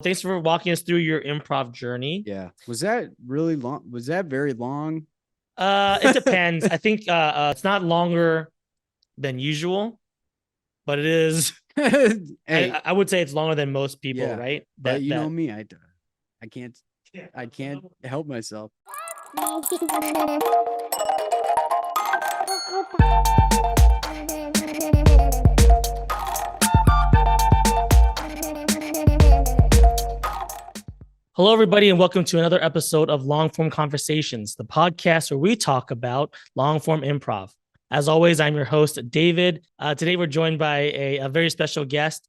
Thanks for walking us through your improv journey. Yeah. Was that really long? Was that very long? It depends. I think it's not longer than usual, but it is. Hey, I would say it's longer than most people, yeah. right? But That you know that me, I can't I can't help myself. Hello, everybody, and welcome to another episode of Long Form Conversations, the podcast where we talk about long form improv. As always, I'm your host, David. Today, we're joined by a very special guest.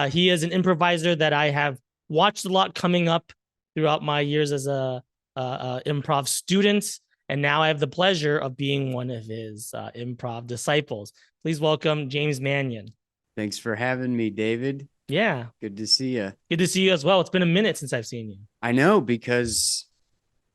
He is an improviser that I have watched a lot coming up throughout my years as a improv student, and now I have the pleasure of being one of his improv disciples. Please welcome James Mannion. Thanks for having me, David. Yeah, Good to see you. good to see you as well. It's been a minute since I've seen you. I know because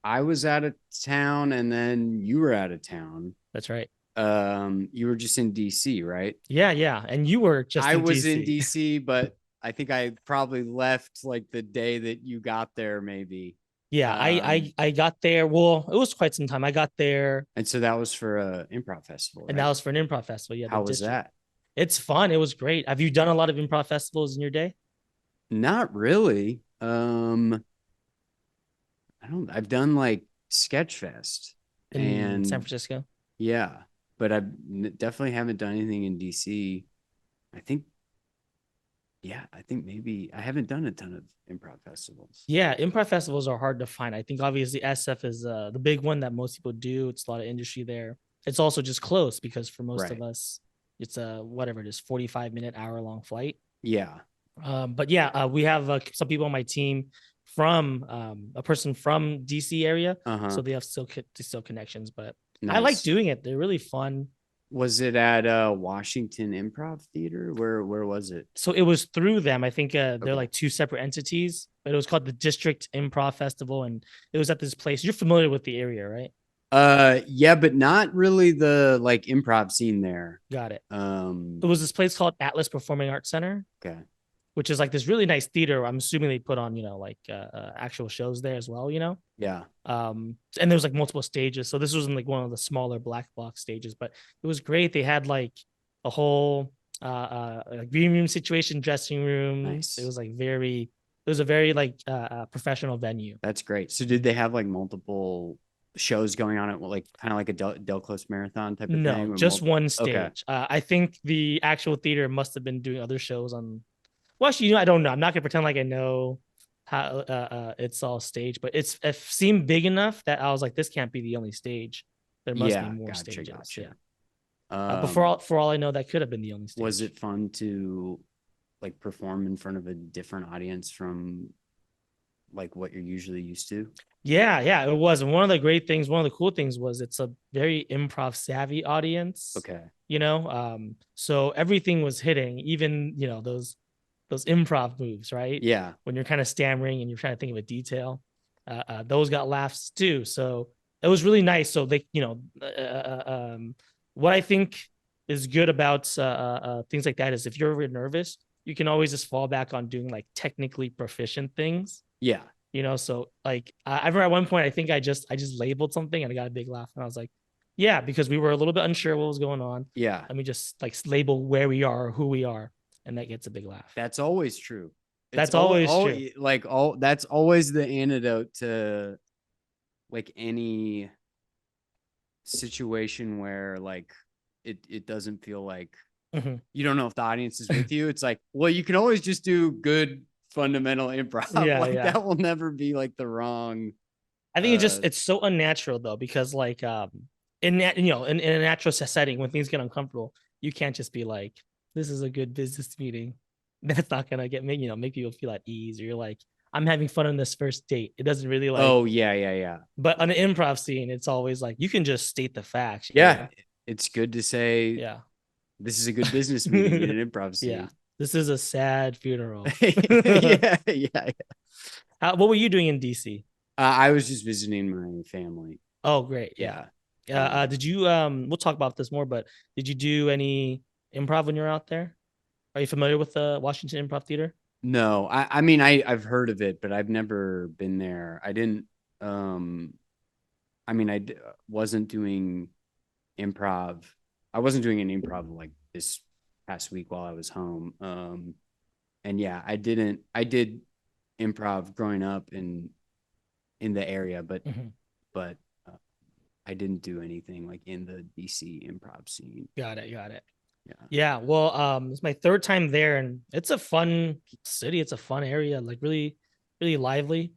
I was out of town and then you were out of town. That's right. You were just in DC, right? Yeah. And you were just I in was DC. in DC, but I think I probably left like the day that you got there, maybe. Yeah, I got there. Well, it was quite some time. I got there, And so that was for a improv festival, and right? that was for an improv festival. Yeah, the How was district. that? It's fun. It was great. Have you done a lot of improv festivals in your day? Not really. I've done like Sketchfest In San and Francisco? yeah, but definitely haven't done anything in DC. I think, yeah, I think maybe I haven't done a ton of improv festivals. Yeah, improv festivals are hard to find. I think obviously SF is the big one that most people do. It's a lot of industry there. It's also just close because for most of Right. us, it's a whatever it is, 45-minute, hour-long flight. Yeah. But yeah, we have some people on my team from a person from DC area, Uh-huh. so they have still connections. But I like Nice. doing it; they're really fun. Was it at Washington Improv Theater? Where was it? So it was through them. I think they're Okay. like two separate entities, but it was called the District Improv Festival, and it was at this place. You're familiar with the area, right? Yeah, but not really the like improv scene there. Got it. It Um, was this place called Atlas Performing Arts Center, okay. which is like this really nice theater. I'm assuming they put on, like actual shows there as well, Yeah. And there was like multiple stages. So this was in like one of the smaller black box stages, but it was great. They had like a whole like green room situation, dressing rooms. Nice. It was a very like professional venue. That's great. So did they have like multiple shows going on at like kind of like a Del Close marathon type of No, thing? just one Okay. stage. I think the actual theater must have been doing other shows on. Well, actually, I don't know. I'm not gonna pretend like I know how it's all staged, but it seemed big enough that I was like, this can't be the only stage. There must be Yeah, more gotcha, stages. gotcha. Yeah. But Um, for all I know, that could have been the only stage. was it fun to like perform in front of a different audience from like what you're usually used to? Yeah, it was. And one of the great things, one of the cool things was it's a very improv savvy audience. Okay. So everything was hitting, even those improv moves, right? Yeah. When you're kind of stammering and you're trying to think of a detail, those got laughs too. So it was really nice. So what I think is good about things like that is if you're ever nervous, you can always just fall back on doing like technically proficient things. Yeah. So like I remember at one point I think I just labeled something and I got a big laugh and I was like, yeah, because we were a little bit unsure what was going on. Yeah. Let me just like label where we are or who we are, and that gets a big laugh. That's always true. That's always true. Like all that's always the antidote to like any situation where like it doesn't feel like you don't know if the audience is with you. It's like, well, you can always just do good fundamental improv. Yeah, Like yeah. that will never be like the wrong. I think it's so unnatural though because like in a natural setting when things get uncomfortable, you can't just be like, this is a good business meeting. That's not gonna make people feel at ease. Or you're like, I'm having fun on this first date. It doesn't really like. Oh yeah. But on an improv scene, it's always like you can just state the facts. Yeah, it's good to say. Yeah, This is a good business meeting in an improv scene. yeah. This is a sad funeral. yeah. What were you doing in DC? I was just visiting my family. Oh, great. Yeah. Did you we'll talk about this more, but did you do any improv when you were out there? Are you familiar with the Washington Improv Theater? No, I mean I've heard of it, but I've never been there. I didn't I mean wasn't doing improv. I wasn't doing an improv like this past week while I was home. And yeah, I did improv growing up in the area, Mhm. but uh, I didn't do anything like in the DC improv scene. Got it. Got it. Yeah. Yeah. Well, it's my third time there, and it's a fun city. It's a fun area, like really, really lively.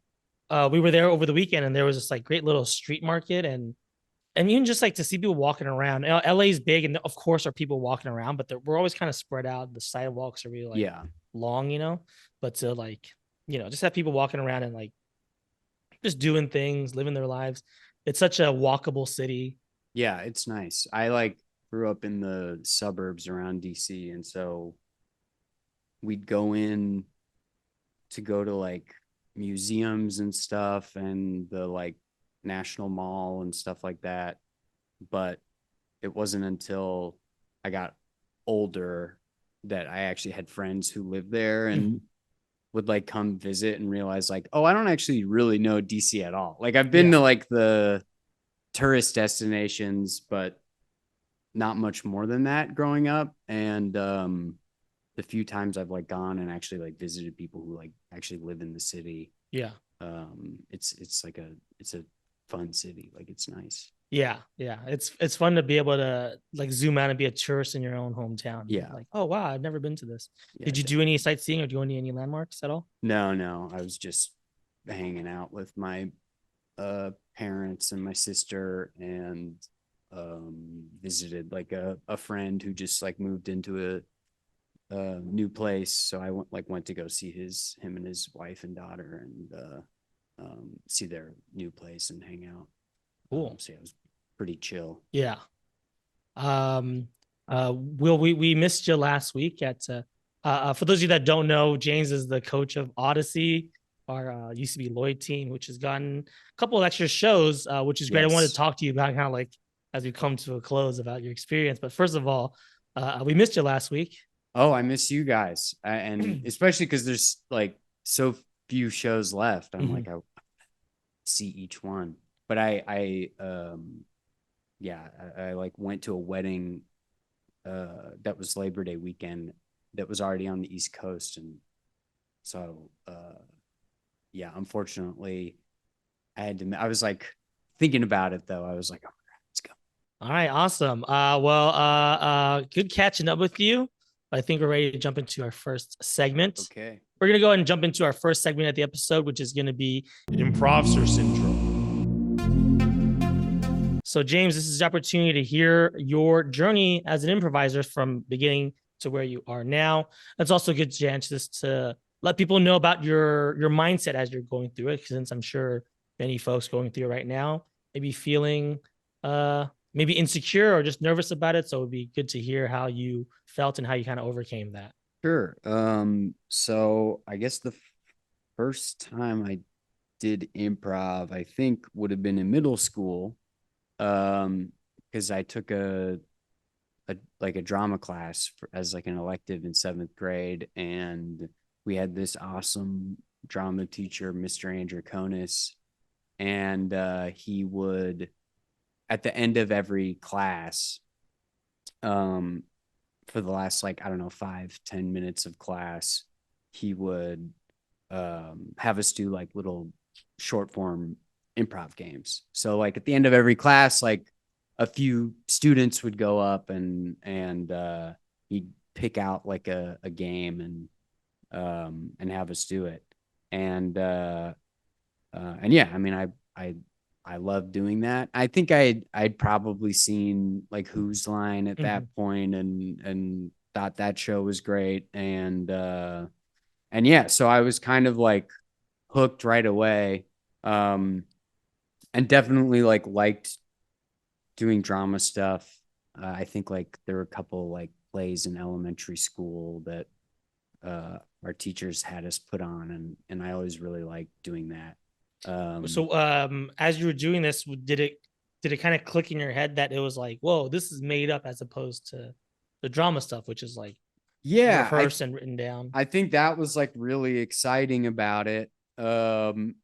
We were there over the weekend, and there was this like great little street market, and even just like to see people walking around. LA is big, and of course, are people walking around, but we're always kind of spread out. The sidewalks are really like Yeah. long, but to like, just have people walking around and like just doing things, living their lives. It's such a walkable city. Yeah, it's nice. I like grew up in the suburbs around DC, and so we'd go in to go to like museums and stuff and the like National Mall and stuff like that. But it wasn't until I got older that I actually had friends who lived there and Mhm. would like come visit and realize like, oh, I don't actually really know DC at all. Like I've been Yeah. to like the tourist destinations, but not much more than that growing up. And the few times I've like gone and actually like visited people who like actually live in the city, Yeah. it's like it's a fun city. Like it's nice. Yeah, yeah. It's fun to be able to like zoom out and be a tourist in your own hometown. Yeah. Like, oh wow, I've never been to this. Yeah. Did you do any sightseeing or do any landmarks at all? No. I was just hanging out with my parents and my sister and visited like a friend who just like moved into a new place. So I went to go see him and his wife and daughter and see their new place and hang out. Cool. So yeah, it was pretty chill. Yeah. Will, we missed you last week at for those of you that don't know, James is the coach of Odyssey, our used to be Lloyd team, which has gotten a couple of extra shows, which is great. I wanted to Yes. talk to you about kind of like as we come to a close about your experience. But first of all, we missed you last week. Oh, I miss you guys, and especially because there's like so few shows left. I'm Mhm. like, I see each one, but yeah, I like went to a wedding that was Labor Day weekend that was already on the East Coast, and so yeah, unfortunately, I was like thinking about it though. I was like, oh, let's go. All right, awesome. Good catching up with you. I think we're ready to jump into our first segment. Okay. We're gonna go ahead and jump into our first segment of the episode, which is gonna be Improvster Syndrome. So, James, this is the opportunity to hear your journey as an improviser from beginning to where you are now. It's also a good chance just to let people know about your mindset as you're going through it, since I'm sure many folks going through it right now maybe feeling maybe insecure or just nervous about it. So it'd be good to hear how you felt and how you kind of overcame that. Sure. So I guess the first time I did improv, I think would have been in middle school. Because I took a drama class as like an elective in seventh grade, and we had this awesome drama teacher, Mr. Andrew Konis, and he would at the end of every class, um, for the last like I don't know 5-10 minutes of class, he would have us do like little short form improv games. So like at the end of every class, like a few students would go up and he'd pick out like a game and have us do it. And yeah, I mean I love doing that. I think I'd probably seen like Who's Line at that Mhm. point and thought that show was great and yeah, so I was kind of like hooked right away. Um and definitely like liked doing drama stuff. I think like there were a couple like plays in elementary school that our teachers had us put on and I always really liked doing that. So as you were doing this, did it kind of click in your head that it was like, whoa, this is made up as opposed to the drama stuff, which is like Yeah, rehearsed and written down. I think that was like really exciting about it. And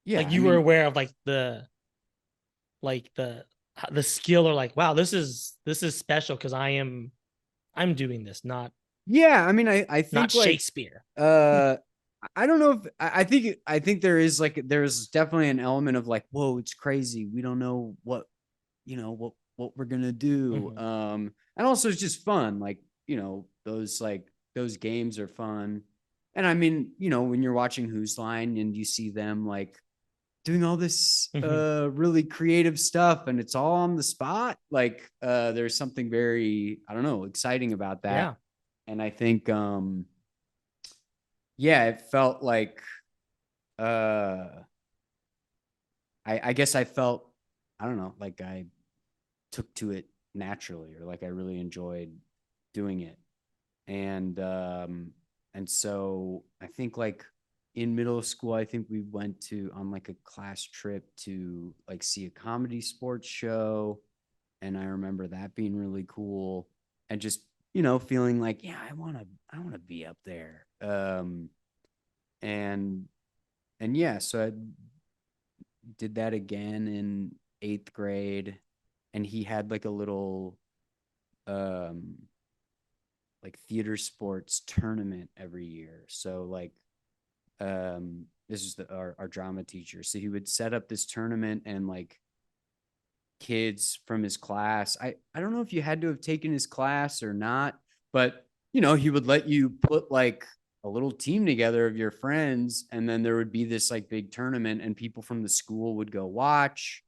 yeah, Like I you were mean, aware of like the skill, or like, wow, this is special because I'm doing this, yeah, I mean, I not think like, Shakespeare. uh, I don't know if I think there is like there's definitely an element of like, whoa, it's crazy. We don't know what what we're gonna do. Mhm. And also it's just fun. Like, those games are fun. And I mean, when you're watching Who's Line and you see them like doing all this Mhm. really creative stuff and it's all on the spot, like there's something very, I don't know, exciting about that. Yeah. And I think yeah, it felt like uh I guess I felt, I don't know, like I took to it naturally, or like I really enjoyed doing it. And so I think like in middle school, I think we went to on like a class trip to like see a comedy sports show. And I remember that being really cool, and just, feeling like, yeah, I want to be up there. And yeah, so I did that again in 8th grade. And he had like a little um like theater sports tournament every year. So like this is our drama teacher. So he would set up this tournament, and like kids from his class. I don't know if you had to have taken his class or not, but he would let you put like a little team together of your friends, and then there would be this like big tournament, and people from the school would go watch.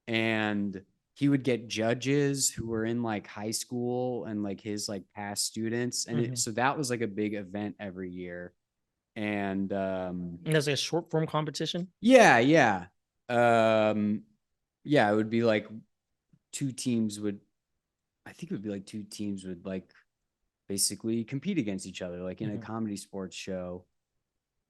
And he would get judges who were in like high school and like his like past students. And Mhm. so that was like a big event every year. And And there's like a short form competition. yeah, yeah. Um yeah, it would be like two teams would I think it would be like two teams would like basically compete against each other, like in a Mhm. comedy sports show,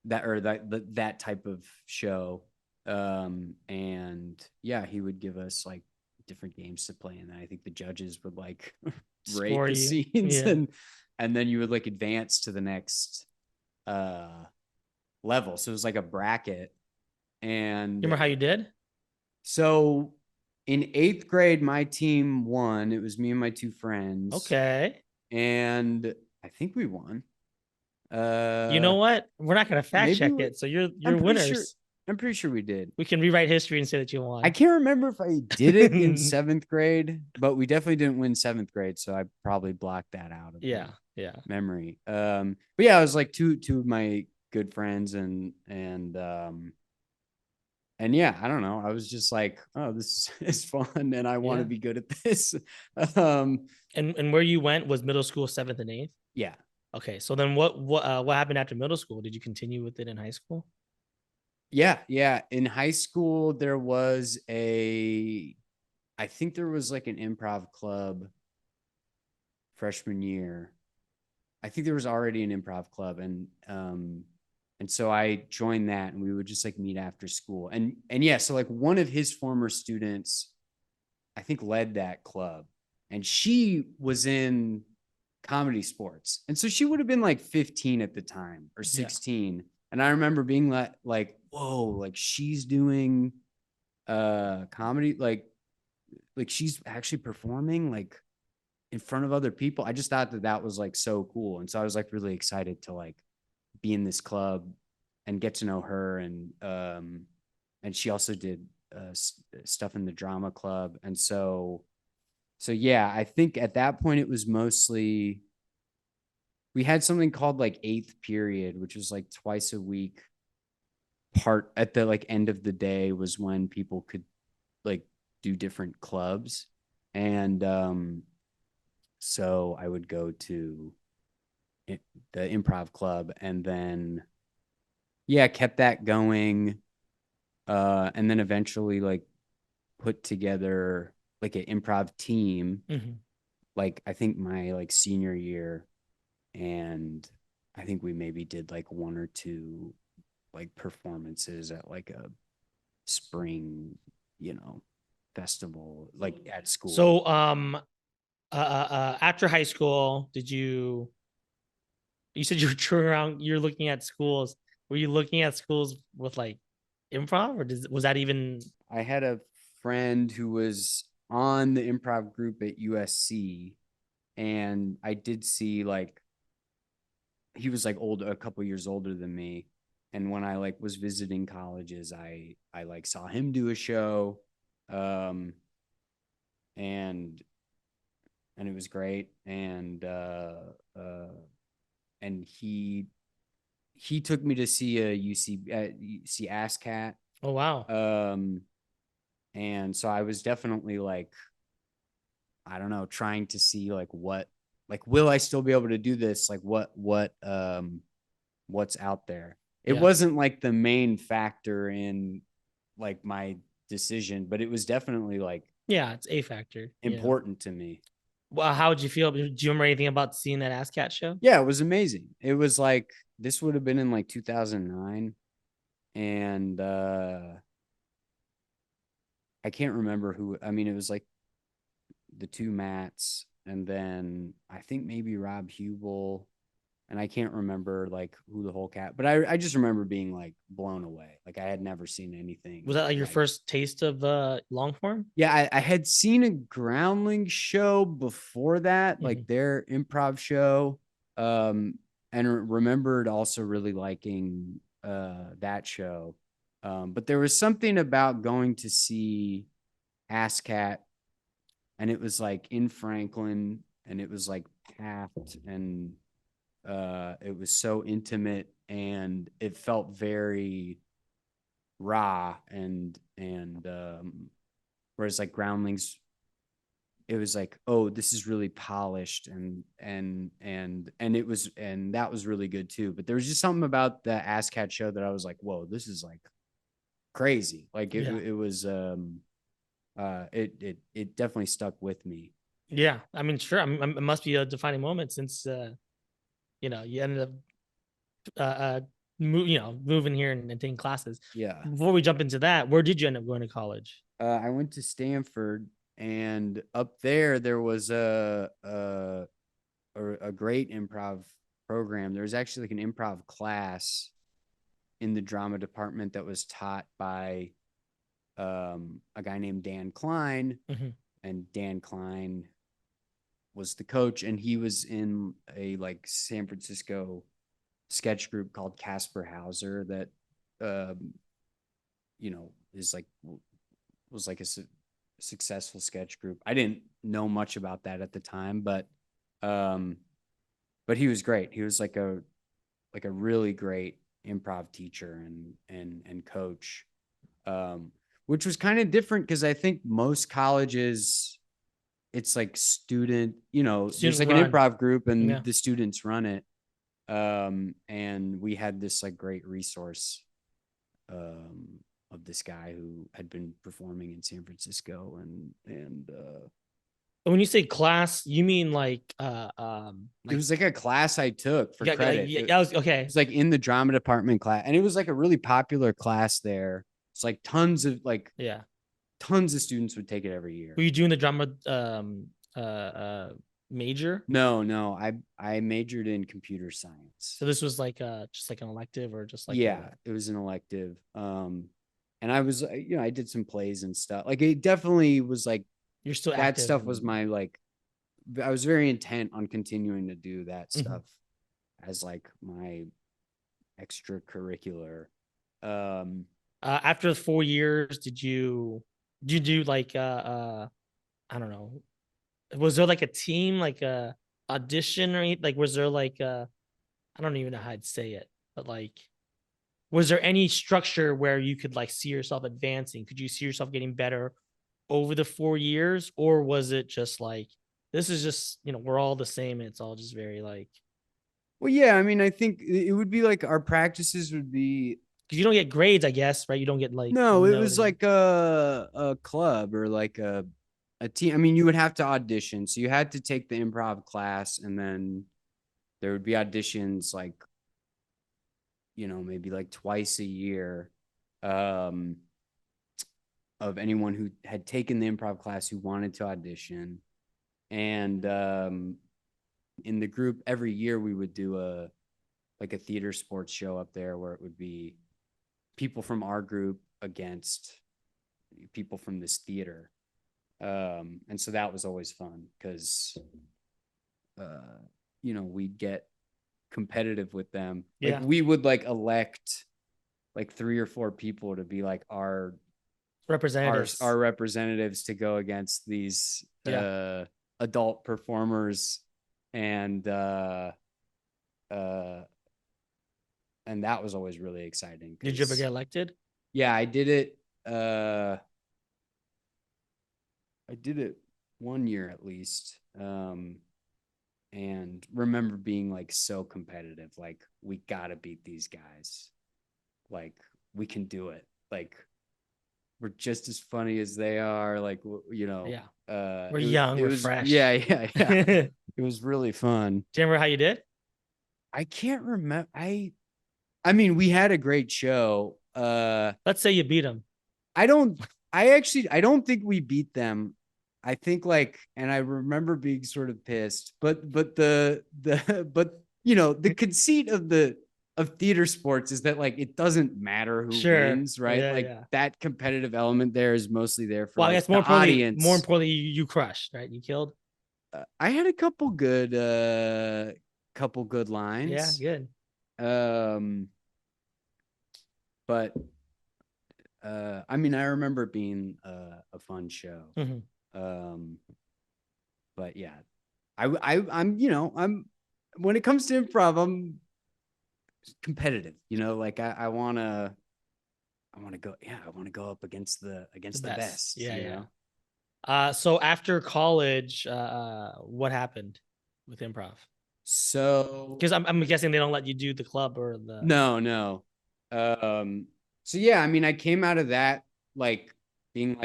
that type of show. And yeah, he would give us like different games to play, and then I think the judges would like rate Score the you. scenes, Yeah. and then you would like advance to the next uh level. So it was like a bracket. You And remember how you did? so in 8th grade, my team won. It was me and my two friends, Okay. and I think we won. You know Uh, what? We're not gonna fact maybe check we. it. So you're I'm you're pretty sure. winners. I'm pretty sure we did. We can rewrite history and say that you I won. can't remember if I did it in 7th grade, but we definitely didn't win 7th grade, so I probably blocked that out of Yeah. my Yeah. memory. But yeah, I was like two of my good friends, and yeah, I don't know. I was just like, oh, this is fun, and I want to Yeah. be good at this. um, And where you went was middle school, seventh and eighth. yeah, Okay. So then what happened after middle school? Did you continue with it in high school? yeah, yeah. In high school, I think there was like an improv club freshman year. I think there was already an improv club, and so I joined that, and we would just like meet after school. And yeah, so like one of his former students, I think, led that club, and she was in comedy sports. And so she would have been like 15 at the time, or Yeah. 16. And I remember being like, whoa, like she's doing comedy, like she's actually performing like in front of other people. I just thought that that was like so cool. And so I was like really excited to like be in this club and get to know her. And she also did stuff in the drama club. And so yeah, I think at that point it was mostly, we had something called like eighth period, which was like twice a week. Part at the like end of the day was when people could like do different clubs. And so I would go to the improv club, and then yeah, kept that going. And then eventually like put together like an improv team, Mhm. like I think my like senior year. And I think we maybe did like one or two like performances at like a spring, you know, festival like at school. So After high school, you said you were touring around, you're looking at schools. Were you looking at schools with like improv, or was that even? I had a friend who was on the improv group at USC, and I did see like he was like a couple years older than me. And when I like was visiting colleges, I like saw him do a show, um, and and it was great. And he took me to see a UC see ASCAT. Oh wow. Um, and so I was definitely like, I don't know, trying to see like will I still be able to do this? Like what's out there. It Yeah. wasn't like the main factor in like my decision, but it was definitely like Yeah, it's a factor. Yeah. important to me. Well, how would you feel? Do you remember anything about seeing that ASCAT show? Yeah, it was amazing. It was like this would have been in like 2009, and I can't remember who. I mean, it was like the two Matts, and then I think maybe Rob Hubel, and I can't remember like who the whole cat, but I just remember being like blown away. Like I had never seen anything Was that like your like. first taste of long form? Yeah, I had seen a Groundling show before that, Mhm. like their improv show, um, and remembered also really liking that show. But there was something about going to see ASCAT, and it was like in Franklin, and it was like packed, and it was so intimate, and it felt very raw, and whereas like Groundlings, it was like, oh, this is really polished, and it was, and that was really good too. But there was just something about the ASCAT show that I was like, whoa, this is like crazy. Like Yeah. it was it definitely stuck with me. Yeah. I mean, sure. It must be a defining moment since you ended up moving here and taking classes. Yeah. Before we jump into that, where did you end up going to college? I went to Stanford, and up there was a great improv program. There was actually like an improv class in the drama department that was taught by a guy named Dan Klein, Mhm. and Dan Klein was the coach, and he was in a like San Francisco sketch group called Casper Hauser that um, is like was like a successful sketch group. I didn't know much about that at the time, um, but he was great. He was like a really great improv teacher and coach, um, which was kind of different because I think most colleges, it's like there's Student like an run. improv group Yeah. and the students run it. And we had this like great resource of this guy who had been performing in San Francisco, and When you say class, you mean it was like a class I took for yeah, credit. yeah, that was It okay. was like in the drama department class, and it was like a really popular class there. It's like Yeah. tons of students would take it every Were year. you doing the drama major? No, I majored in computer science. So this was like just like an elective or just like Yeah, a it was an elective. And I was, I did some plays and stuff. Like it definitely was like you're still that active stuff was and my like. I was very intent on continuing to do that Mhm. stuff as like my extracurricular. Um, After the 4 years, did you do like I don't know, was there like a team like a audition or anything? Like was there like I don't even know how I'd say it, but like was there any structure where you could like see yourself advancing? Could you see yourself getting better over the 4 years, or was it just like this is just we're all the same and it's all just very like well, yeah, I mean, I think it would be like our practices would be. because you don't get grades, I guess, right? You don't get like No, it was noted. like a club or like a team. I mean, you would have to audition, so you had to take the improv class, and then there would be auditions like maybe like twice a year, um, of anyone who had taken the improv class who wanted to audition. And in the group every year we would do a theater sports show up there where it would be people from our group against people from this theater. And so that was always fun because we'd get competitive with them. Like we would elect 3 or 4 people to be like our representatives to go against these adult performers, and that was always really exciting. Did you ever get elected? Yeah, I did it. I did it one year at least. And remember being so competitive, we gotta beat these guys. We can do it. We're just as funny as they are. We're young, we're fresh. Yeah. It was really fun. Do you remember how you did? I can't remember. I mean, we had a great show. Let's say you beat them. I don't think we beat them. I think and I remember being sort of pissed, but the conceit of theater sports is that it doesn't matter who wins, right? That competitive element there is mostly there for I guess the audience. More importantly, you crushed, right? You killed. I had a couple good lines. Yeah, good. But I mean, I remember it being a fun show. Mm-hmm. But yeah, I'm when it comes to improv, I'm competitive. I want to go. Yeah, I want to go up against the best. Yeah. So after college, what happened with improv? So because I'm guessing they don't let you do the club or the no. So yeah, I mean, I came out of that being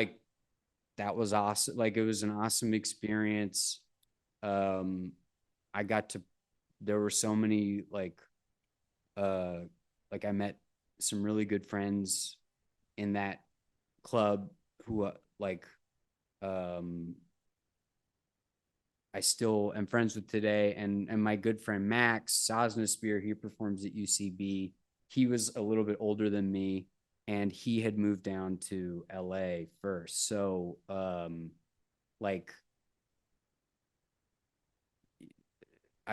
that was awesome. It was an awesome experience. I got to, there were so many I met some really good friends in that club who I still am friends with today. And my good friend Max Sosna-Spear, he performs at UCB. He was a little bit older than me, and he had moved down to LA first. So I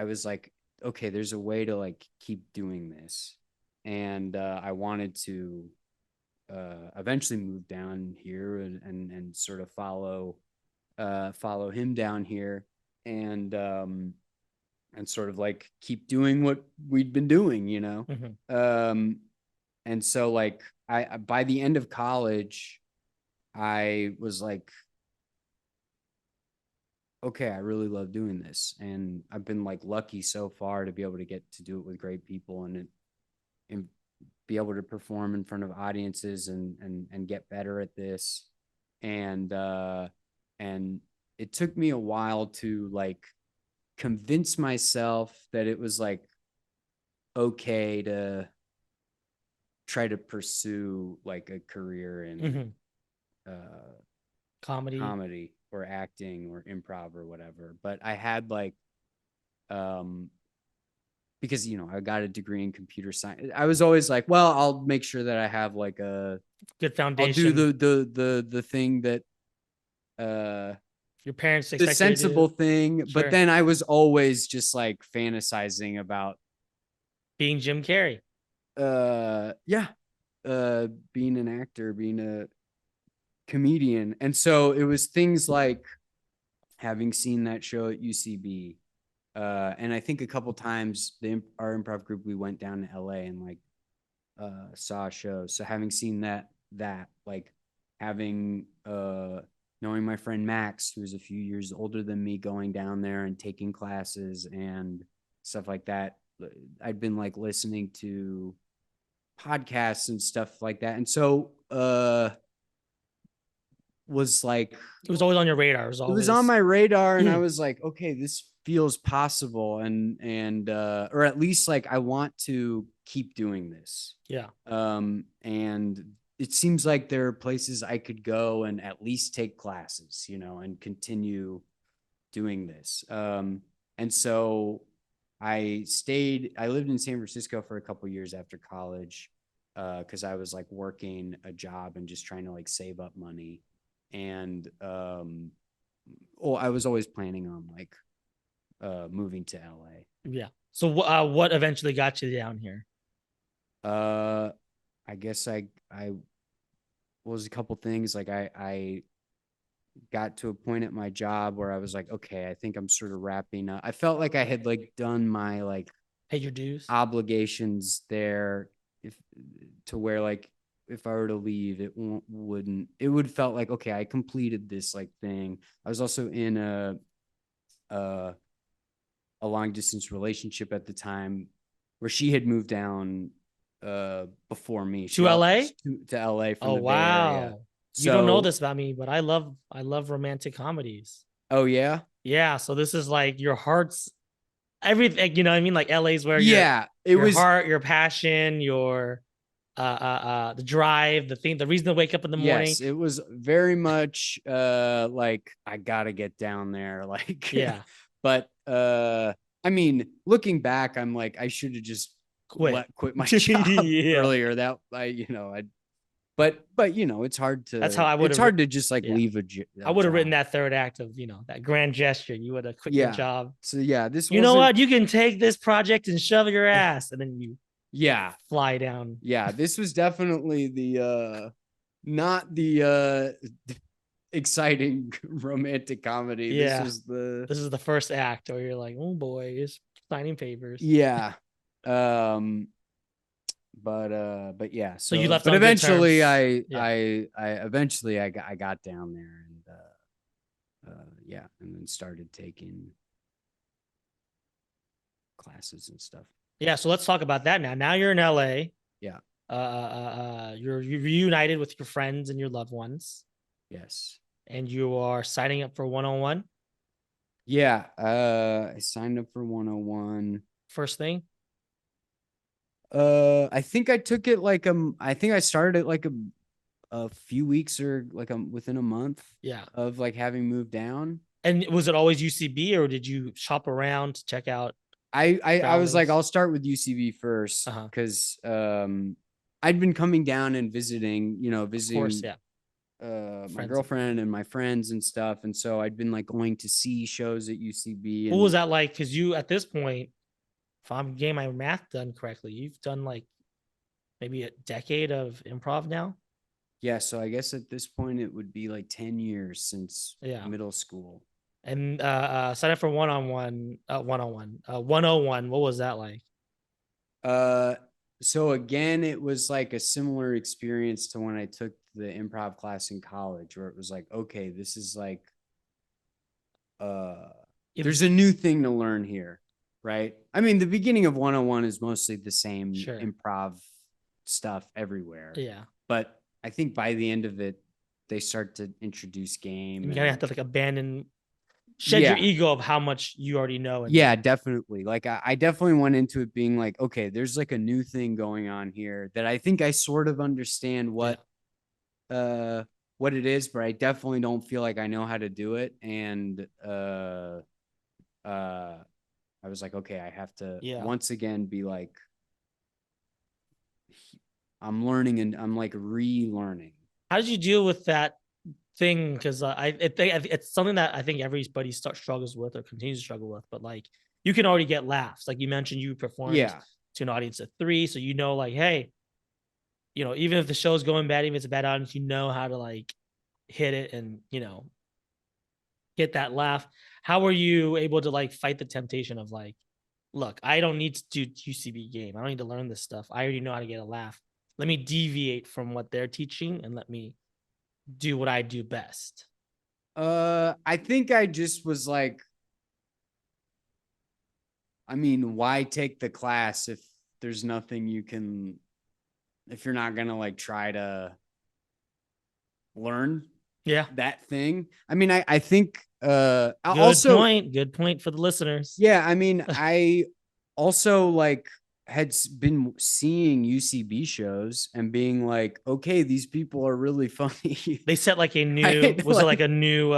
was like, okay, there's a way to keep doing this. And I wanted to eventually move down here and sort of follow him down here, and sort of keep doing what we'd been doing, Mm-hmm. And so I by the end of college, I was like, okay, I really love doing this, and I've been lucky so far to be able to get to do it with great people, and be able to perform in front of audiences and get better at this. And it took me a while to convince myself that it was okay to try to pursue a career in comedy or acting or improv or whatever. But I had because I got a degree in computer science. I was always well, I'll make sure that I have a good foundation. I'll do the thing that your parents the sensible thing. Sure. But then I was always just fantasizing about being Jim Carrey. Being an actor, being a comedian. And so it was things like having seen that show at UCB, and I think a couple times our improv group, we went down to LA and saw a show. So having seen that having knowing my friend Max, who's a few years older than me, going down there and taking classes and stuff like that. I'd been listening to podcasts and stuff like that. And so was it was always on your radar. It was on my radar, and I was okay, this feels possible, and or at least I want to keep doing this. Yeah. And it seems like there are places I could go and at least take classes, and continue doing this. And so I lived in San Francisco for a couple years after college, because I was like working a job and just trying to like save up money. And I was always planning on like moving to LA. Yeah. So what eventually got you down here? I guess I was a couple things like I got to a point at my job where I was like, okay, I think I'm sort of wrapping up. I felt like I had like done my like Pay your dues. obligations there, if to where like if I were to leave, it would felt like, okay, I completed this like thing. I was also in a long distance relationship at the time where she had moved down before me. To LA? To LA from Oh the Bay Area. wow. You don't know So, this about me, but I love romantic comedies. oh yeah. Yeah, so this is like your heart's everything, you know what I mean? Like LA's where Yeah, it your was. heart, your passion, your the drive, the reason to wake up in the morning. Yes, it was very much like I gotta get down there. Like, Yeah. but I mean, looking back, I'm like, I should have just Quit. quit my job Yeah. earlier. That I but it's hard That's how to just like yeah. leave I a would have written job. that third act of, that grand gesture. You would have quit your Yeah. job. So yeah, this You know wasn't. what? You can take this project and shove your ass, and then you Yeah, fly down. yeah. This was definitely the not the exciting romantic comedy. This Yeah. was the This is the first act where you're like, oh boy, he's signing papers. yeah. Um but yeah, So you so left but on good eventually terms. Yeah. I got down there and yeah, and then started taking classes and stuff. Yeah. So let's talk about that now. Now you're in LA. Yeah. You're reunited with your friends and your loved ones, Yes. and you are signing up for 101. Yeah, I signed up for 101. First thing. I think I took it like I think I started it like a few weeks or like within a month Yeah. of like having moved down. And was it always UCB or did you shop around to check out I was like, travelers? I'll start with UCB first Uh-huh. because I'd been coming down and visiting, Of course, yeah. my Friends. girlfriend and my friends and stuff. And so I'd been like going to see shows at UCB. What And was that like? Because you at this point, if I'm getting my math done correctly, you've done like maybe a decade of improv now. yeah, so I guess at this point it would be like 10 years since Yeah. middle school. And sign up for 101. What was that like? So again, it was like a similar experience to when I took the improv class in college, where it was like, okay, this is like, there's a new thing to learn here, right? I mean, the beginning of 101 is mostly the same improv stuff everywhere. Yeah. But I think by the end of it, they start to introduce game. You gotta have to like shed your ego of how much you already know. Yeah, definitely. Like I definitely went into it being like, okay, there's like a new thing going on here that I think I sort of understand what it is, but I definitely don't feel like I know how to do it. And I was like, okay, I have to once again be like, I'm learning and I'm like relearning. How did you deal with that thing? Because I think it's something that I think everybody struggles with or continues to struggle with. But like, you can already get laughs. Like you mentioned, you performed to an audience of 3, so like, hey, even if the show's going bad, even if it's a bad audience, you know how to like hit it and get that laugh. How were you able to like fight the temptation of like, look, I don't need to do UCB game. I don't need to learn this stuff. I already know how to get a laugh. Let me deviate from what they're teaching and let me do what I do best. I think I just was like, I mean, why take the class if there's nothing if you're not gonna like try to learn that thing? I mean, I think good point for the listeners. Yeah, I mean, I also like had been seeing UCB shows and being like, okay, these people are really funny. They set like a new, it like a new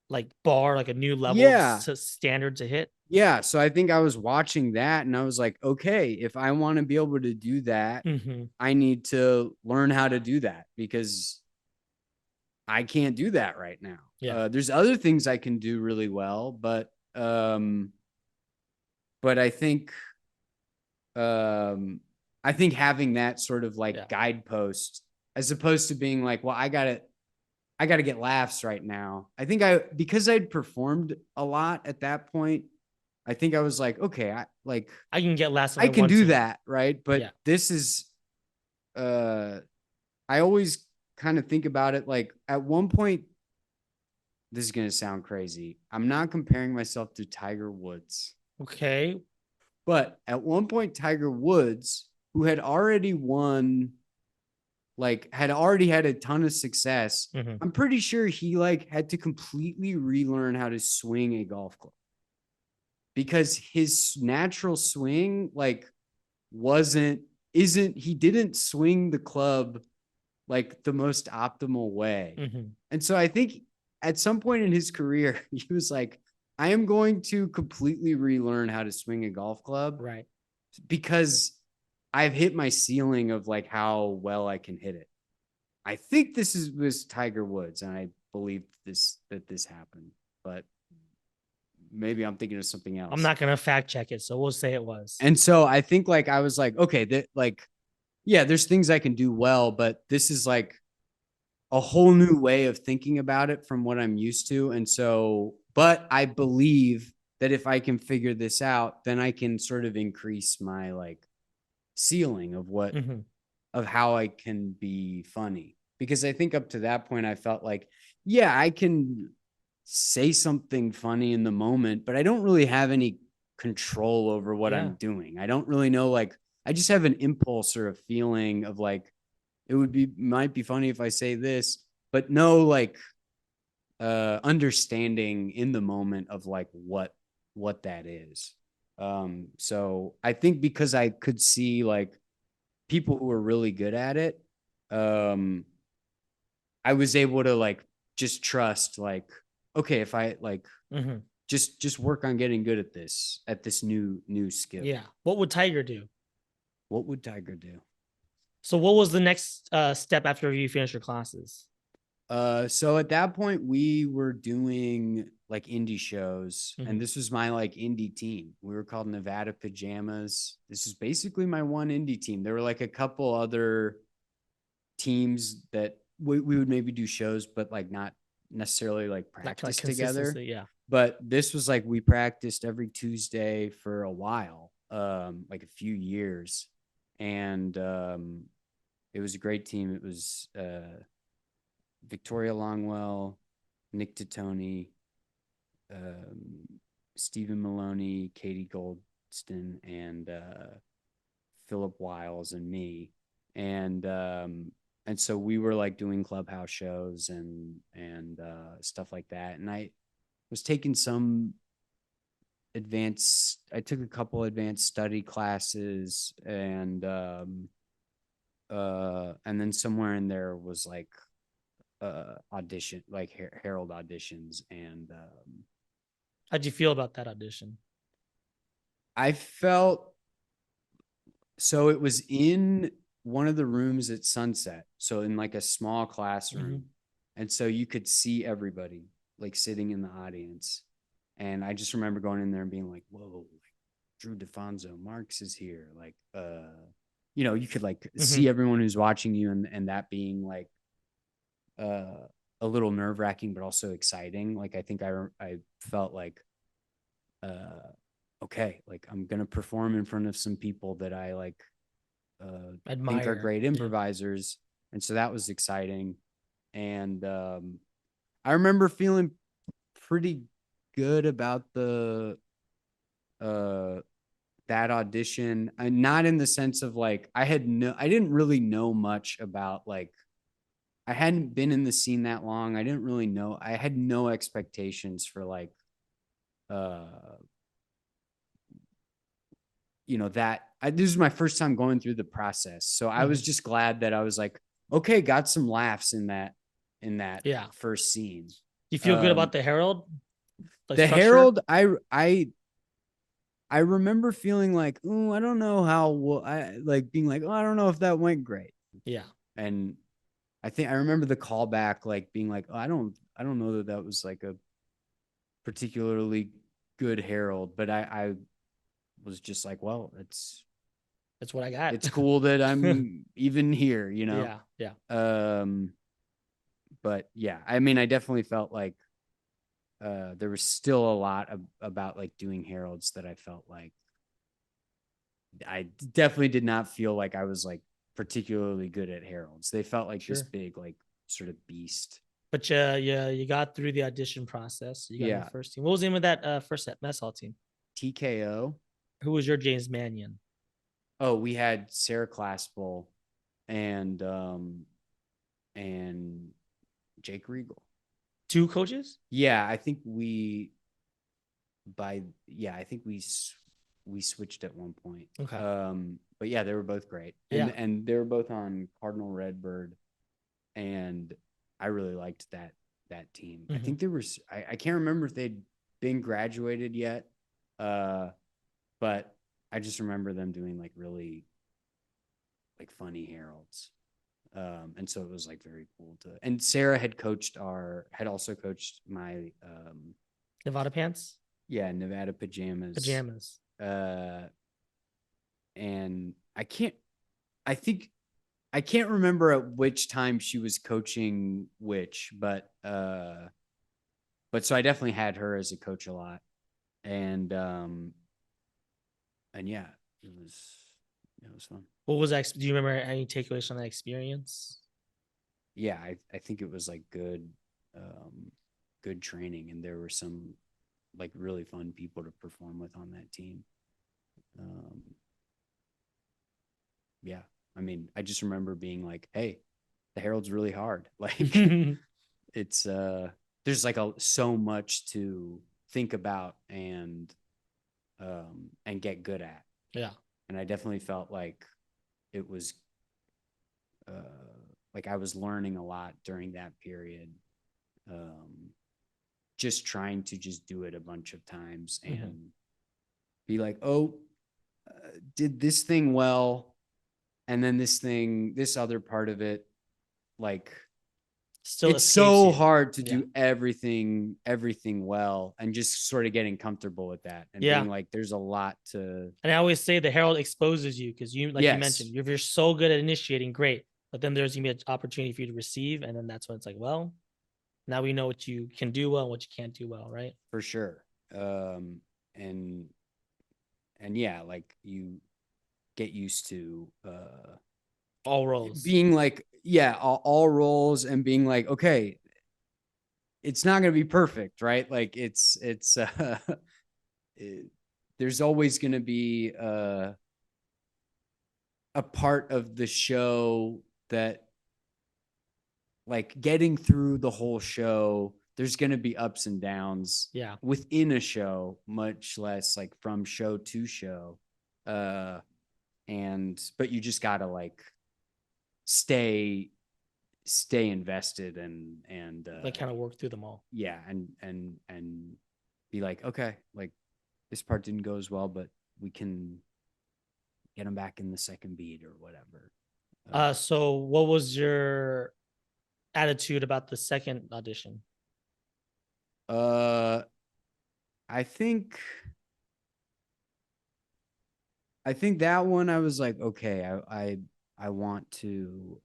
like bar, like a new level Yeah. standard to hit. Yeah. So I think I was watching that and I was like, okay, if I want to be able to do that, Mm-hmm. I need to learn how to do that because I can't do that right now. Yeah. There's other things I can do really well, but I think having that sort of like Yeah. guidepost as opposed to being like, well, I gotta get laughs right now. I think because I'd performed a lot at that point, I think I was like, okay, I can get last if I I can want do to. that, right? But Yeah. this is I always kind of think about it like at one point, this is gonna sound crazy. I'm not comparing myself to Tiger Woods. Okay. But at one point, Tiger Woods, who had already won, like had already had a ton of success, Mm-hmm. I'm pretty sure he like had to completely relearn how to swing a golf club because his natural swing like wasn't isn't he didn't swing the club like the most optimal way. Mm-hmm. And so I think at some point in his career, he was like, I am going to completely relearn how to swing a golf club Right. because I've hit my ceiling of like how well I can hit it. I think was Tiger Woods, and I believe this happened, but maybe I'm thinking of something I'm else. not gonna fact check it, so we'll say it was. And so I think like I was like, okay, that like, yeah, there's things I can do well, but this is like a whole new way of thinking about it from what I'm used to. And so, but I believe that if I can figure this out, then I can sort of increase my like ceiling of Mm-hmm. of how I can be funny. Because I think up to that point, I felt like, yeah, I can say something funny in the moment, but I don't really have any control over what Yeah. I'm doing. I don't really know, like, I just have an impulse or a feeling of like, might be funny if I say this, but no, like, understanding in the moment of like what that is. So I think because I could see like people who were really good at it, um, I was able to like just trust like, okay, if I like Mm-hmm. just work on getting good at this new skill. Yeah. What would Tiger do? What would Tiger do? So what was the next step after you finished your classes? So at that point we were doing like indie shows, Mm-hmm. and this was my like indie team. We were called Nevada Pajamas. This is basically my one indie team. There were like a couple other teams that we would maybe do shows, but like not necessarily like That kind of practice together. consistency. Yeah. But this was like we practiced every Tuesday for a while, like a few years, and it was a great team. It was Victoria Longwell, Nick Titoni, um, Stephen Maloney, Katie Goldston, and Philip Wiles and me. And so we were like doing clubhouse shows and stuff like that. And I was taking I took a couple advanced study classes, and then somewhere in there was like audition, like Herald auditions, and How'd you feel about that audition? I felt so it was in one of the rooms at Sunset, so in like a small classroom, and so you could see everybody like sitting in the audience, and I just remember going in there and being like, whoa, like Drew DeFonso Marks is here, like you could like see everyone who's watching you, and that being like a little nerve wracking, but also exciting. Like I think I felt like, okay, like I'm gonna perform in front of some people that I like think are Admire. great Yeah. improvisers, and so that was exciting. And I remember feeling pretty good about the uh that audition. Not in the sense of like I didn't really know much about like I hadn't been in the scene that long. I didn't really know. I had no expectations for like, uh, this is my first time going through the process. So I was just glad that I was like, okay, got some laughs in that Yeah. first scene. You feel good about the Herald? Like The structure? Herald, I remember feeling like, oh, I don't know how I like being like, oh, I don't know if that went great. Yeah. And I remember the callback like being like, oh, I don't know that that was like a particularly good Herald, but I was just like, well, That's what I got. it's cool that I'm even here, you know? Yeah. Yeah. Um, but yeah, I mean, I definitely felt like there was still a lot about like doing Heralds that I felt like I definitely did not feel like I was like particularly good at Heralds. They felt like this Sure. big, like sort of beast. But yeah, you got through the audition process. You got in the Yeah. first team. What was the name of that first mess hall team? TKO. Who was your James Mannion? Oh, we had Sarah Claspel and and Jake Regal. Two coaches? Yeah, I think we I think we switched at one point. Okay. But yeah, they were both great. Yeah. And they were both on Cardinal Redbird, and I really liked that team. I think there was I can't remember if they'd been graduated yet. But I just remember them doing like really like funny heralds. And so it was like very cool to, and Sarah had also coached my Nevada pants? yeah, Nevada pajamas. Pajamas. And I can't remember at which time she was coaching which, but so I definitely had her as a coach a lot. And yeah, it was fun. What was that? Do you remember any takeaways from that experience? Yeah, I think it was like good training, and there were some like really fun people to perform with on that team. Um, yeah, I mean, I just remember being like, hey, the Herald's really hard. Like it's there's like so much to think about and get good at. Yeah. And I definitely felt like it was like I was learning a lot during that period. Just trying to just do it a bunch of times and be like, oh, did this thing well, and then this other part of it, like Still it's escapes so you. hard to Yeah. do everything well, and just sort of getting comfortable with that and Yeah. being like, there's a lot to. And I always say the Herald exposes you because you, like you Yes, mentioned, if you're so good at initiating, great. But then there's gonna be an opportunity for you to receive, and then that's when it's like, well, now we know what you can do well and what you can't do well, right? for sure. And yeah, like you get used to All roles. being like, yeah, all roles, and being like, okay, it's not going to be perfect, right? Like it's it, there's always going to be a part of the show that, like, getting through the whole show, there's going to be ups and downs Yeah. within a show, much less like from show to show. And but you just got to like stay invested and Like kind of work through them all. yeah, and be like, okay, like this part didn't go as well, but we can get them back in the second beat or whatever. So what was your attitude about the second audition? uh I think that one I was like, okay, I want to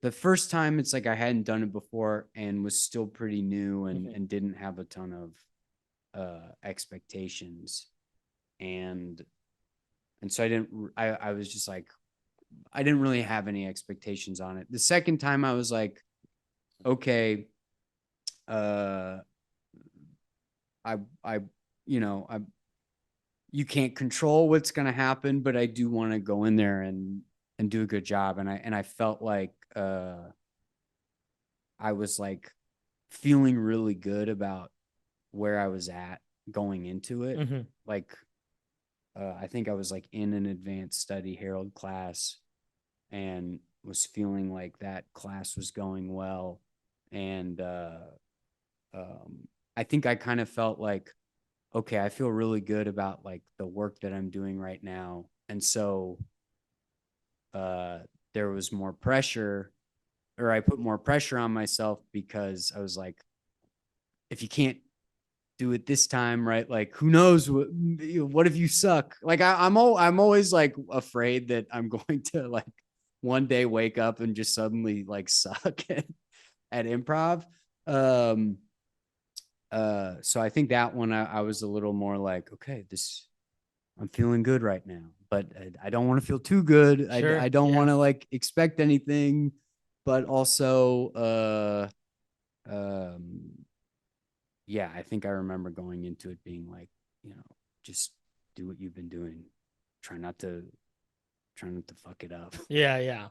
the first time it's like I hadn't done it before and was still pretty new and didn't have a ton of expectations. And so I was just like, I didn't really have any expectations on it. The second time I was like, okay, uh I you can't control what's going to happen, but I do want to go in there and do a good job. And I felt like I was like feeling really good about where I was at going into it. Like I think I was like in an advanced study Herald class and was feeling like that class was going well. And I think I kind of felt like, okay, I feel really good about like the work that I'm doing right now. And so there was more pressure, or I put more pressure on myself because I was like, if you can't do it this time, right? Like, who knows what if you suck? Like, I'm always like afraid that I'm going to like one day wake up and just suddenly like suck at improv. Um, so I think that one I was a little more like, okay, I'm feeling good right now, but I don't want to feel too good. Sure. I don't Yeah. want to like expect anything, but also, um, yeah, I think I remember going into it being like, just do what you've been doing. Try not to, try not to fuck it up. Yeah. Yeah.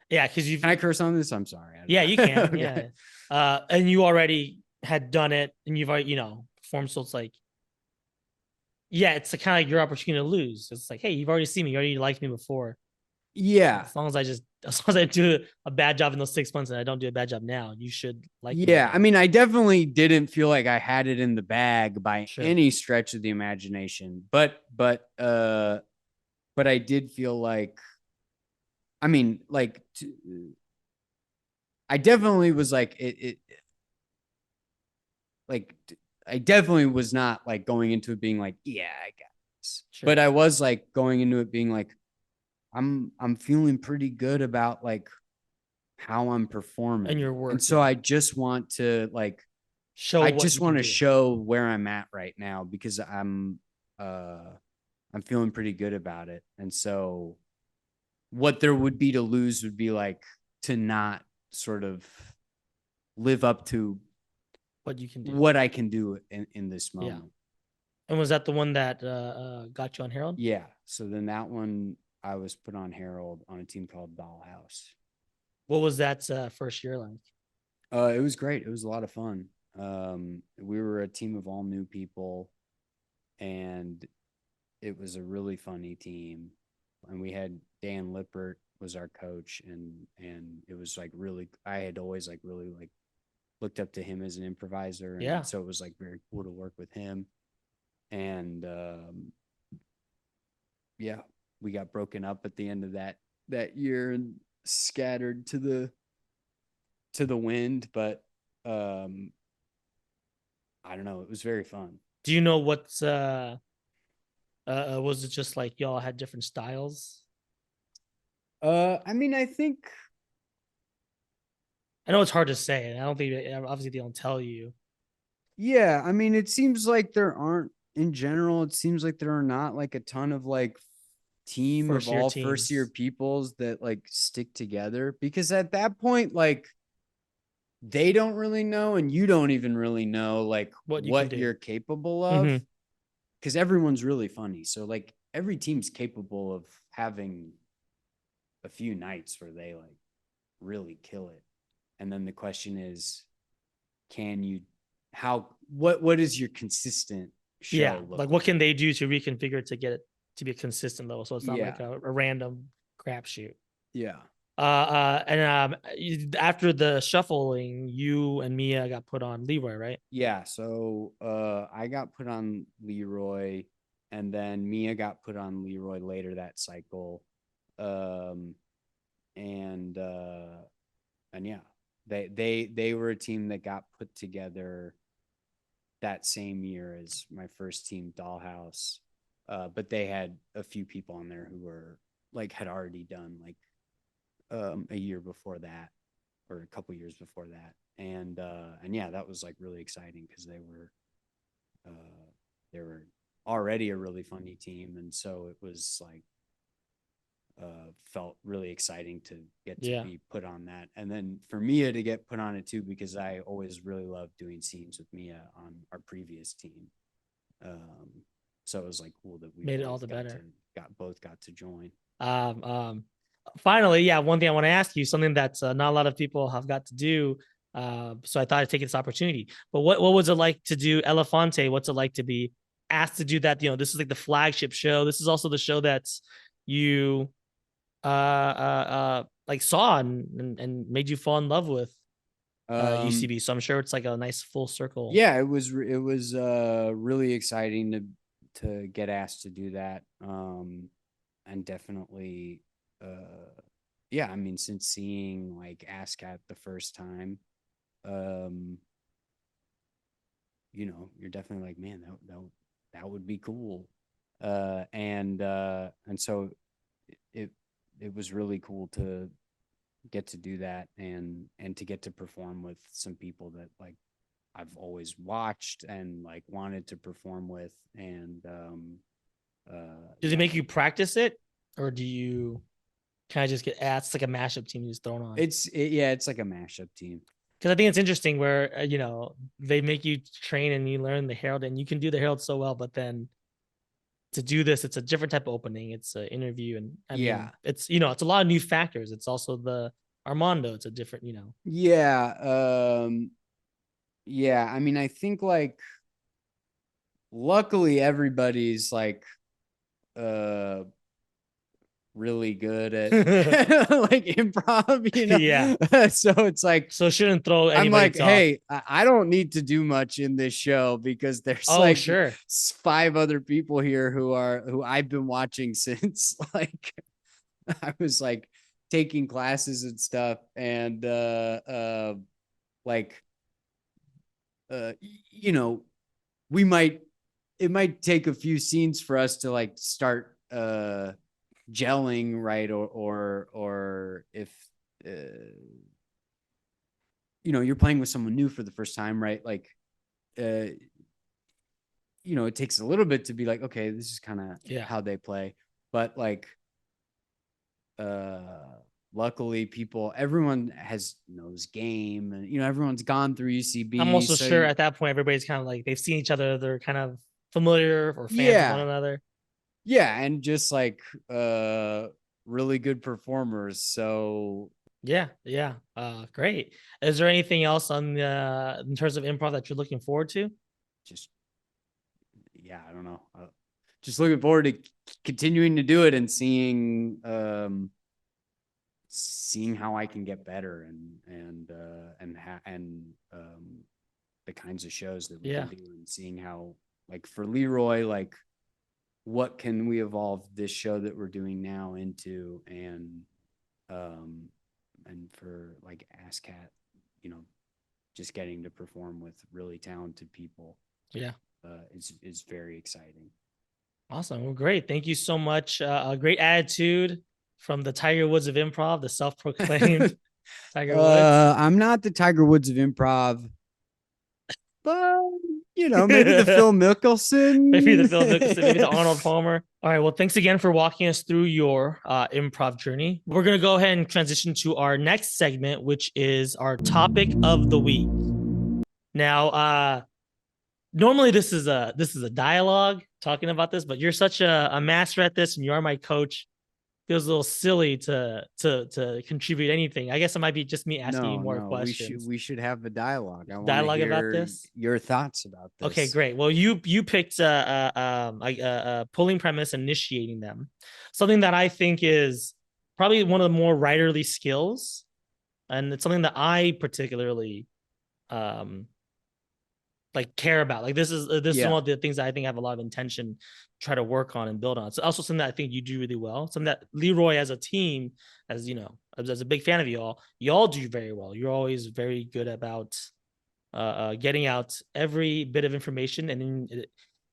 Yeah. Cause Can I you've, curse on this? I'm sorry. yeah, you I don't can. know. Okay. Yeah. And you already had done it and you've already, performed. So it's like, yeah, it's kind of like your opportunity to lose. It's like, hey, you've already seen me. You already liked me before. Yeah. As long as I do a bad job in those 6 months and I don't do a bad job now, you should like me Yeah. I again. mean, I definitely didn't feel like I had it in the bag by Sure. any stretch of the imagination, but I did feel like, I mean, like, I definitely was like, like, I definitely was not like going into it being like, yeah, I got this. Sure. But I was like going into it being like, I'm feeling pretty good about like how I'm And performing. your And work. so Yeah. I just want to like, Show I what just you can want to do. show where I'm at right now because uh I'm feeling pretty good about it. And so what there would be to lose would be like to not sort of live up to What you can do. what I can do in this Yeah. moment. And was that the one that got you on Harold? Yeah. So then that one I was put on Harold on a team called Dollhouse. What was that first year like? It was great. It was a lot of fun. We were a team of all new people, and it was a really funny team. And we had Dan Lippert was our coach, and it was like really. I had always like really like looked up to him as an improviser, and Yeah. so it was like very cool to work with him. And yeah, we got broken up at the end of that year and scattered to the wind, but um I don't know, it was very fun. Do you know what's was it just like y'all had different styles? I mean, I think, I know it's hard to say, and I don't think obviously they don't tell you. yeah, I mean, it seems like there aren't, in general, it seems like there are not like a ton of like team of First year all first year teams. peoples that like stick together, because at that point like they don't really know and you don't even really know like What you can what do. you're capable of, Mm-hmm. because everyone's really funny. So like every team's capable of having a few nights where they like really kill it. And then the question is, can you, how, what is your consistent Yeah. show Like look what like? can they do to reconfigure to get it to be a consistent level? So it's not like Yeah. a random crapshoot. Yeah. And after the shuffling, you and Mia got put on Leroy, right? Yeah. So I got put on Leroy, and then Mia got put on Leroy later that cycle. Um and yeah, they were a team that got put together that same year as my first team, Dollhouse. But they had a few people on there who were like had already done like a year before that, or a couple years before that. And yeah, that was like really exciting because they were already a really funny team, and so it was like felt really exciting to get to Yeah. be put on that. And then for Mia to get put on it too, because I always really loved doing scenes with Mia on our previous team. Um, so it was like cool that we Made it all both the better. got to join. Um, um, Finally, yeah, one thing I want to ask you, something that not a lot of people have got to do. So I thought I'd take this opportunity. But what was it like to do Elefante? What's it like to be asked to do that? This is like the flagship show. This is also the show that's you like saw and made you fall in love with. UCB. So I'm sure it's like a nice full circle. Yeah, it was really exciting to get asked to do that. And definitely, yeah, I mean, since seeing like ASCAT the first time, um, you're definitely like, man, that would be cool. And so it it was really cool to get to do that and to get to perform with some people that like I've always watched and like wanted to perform with. And Does it make you practice it, or do you kind of just get asked like a mashup team you just thrown on? Yeah, it's like a mashup team. Because I think it's interesting where they make you train and you learn the Herald and you can do the Herald so well, but then to do this, it's a different type of opening. It's an interview, and I mean, it's it's a lot of new factors. It's also the Armando. It's a different. Yeah. Yeah. I mean, I think like luckily everybody's like really good at like improv, Yeah. So it's like, So shouldn't throw I'm anybody like, hey, I don't need to do much in this show because there's like sure. 5 other people here who I've been watching since like I was like taking classes and stuff. And like you know it might take a few scenes for us to like start gelling, right? Or if uh, you're playing with someone new for the first time, right? Like it takes a little bit to be like, okay, this is kind of how they play. But like luckily everyone knows game, and everyone's gone through UCB. I'm also sure at that point everybody's kind of like they've seen each other, they're kind of familiar or fans of one another. Yeah, and just like really good performers. So yeah. Great. Is there anything else on the in terms of improv that you're looking forward to? Just I don't know. Just looking forward to continuing to do it and seeing how I can get better and the kinds of shows that we can do, and seeing how, like, for Leroy, like, what can we evolve this show that we're doing now into, and for like ASCAT, just getting to perform with really talented people. Is very exciting. Awesome. Well, great. Thank you so much. A great attitude from the Tiger Woods of improv, the self-proclaimed Tiger Woods. I'm not the Tiger Woods of improv, but maybe the Phil Mickelson, maybe the Arnold Palmer. All right. Well, thanks again for walking us through your improv journey. We're gonna go ahead and transition to our next segment, which is our topic of the week. Now, normally this is a dialogue talking about this, but you're such a master at this, and you are my coach. Feels a little silly to contribute anything. I guess it might be just me asking you more questions. We should have a dialogue. I want to hear about this. Your thoughts about this. Okay, great. Well, you picked a pulling premise, initiating them. Something that I think is probably one of the more writerly skills, and it's something that I particularly like care about. Like this is one of the things that I think I have a lot of intention to try to work on and build on. It's also something that I think you do really well. Something that Leroy as a team, as as a big fan of y'all do very well. You're always very good about getting out every bit of information, and then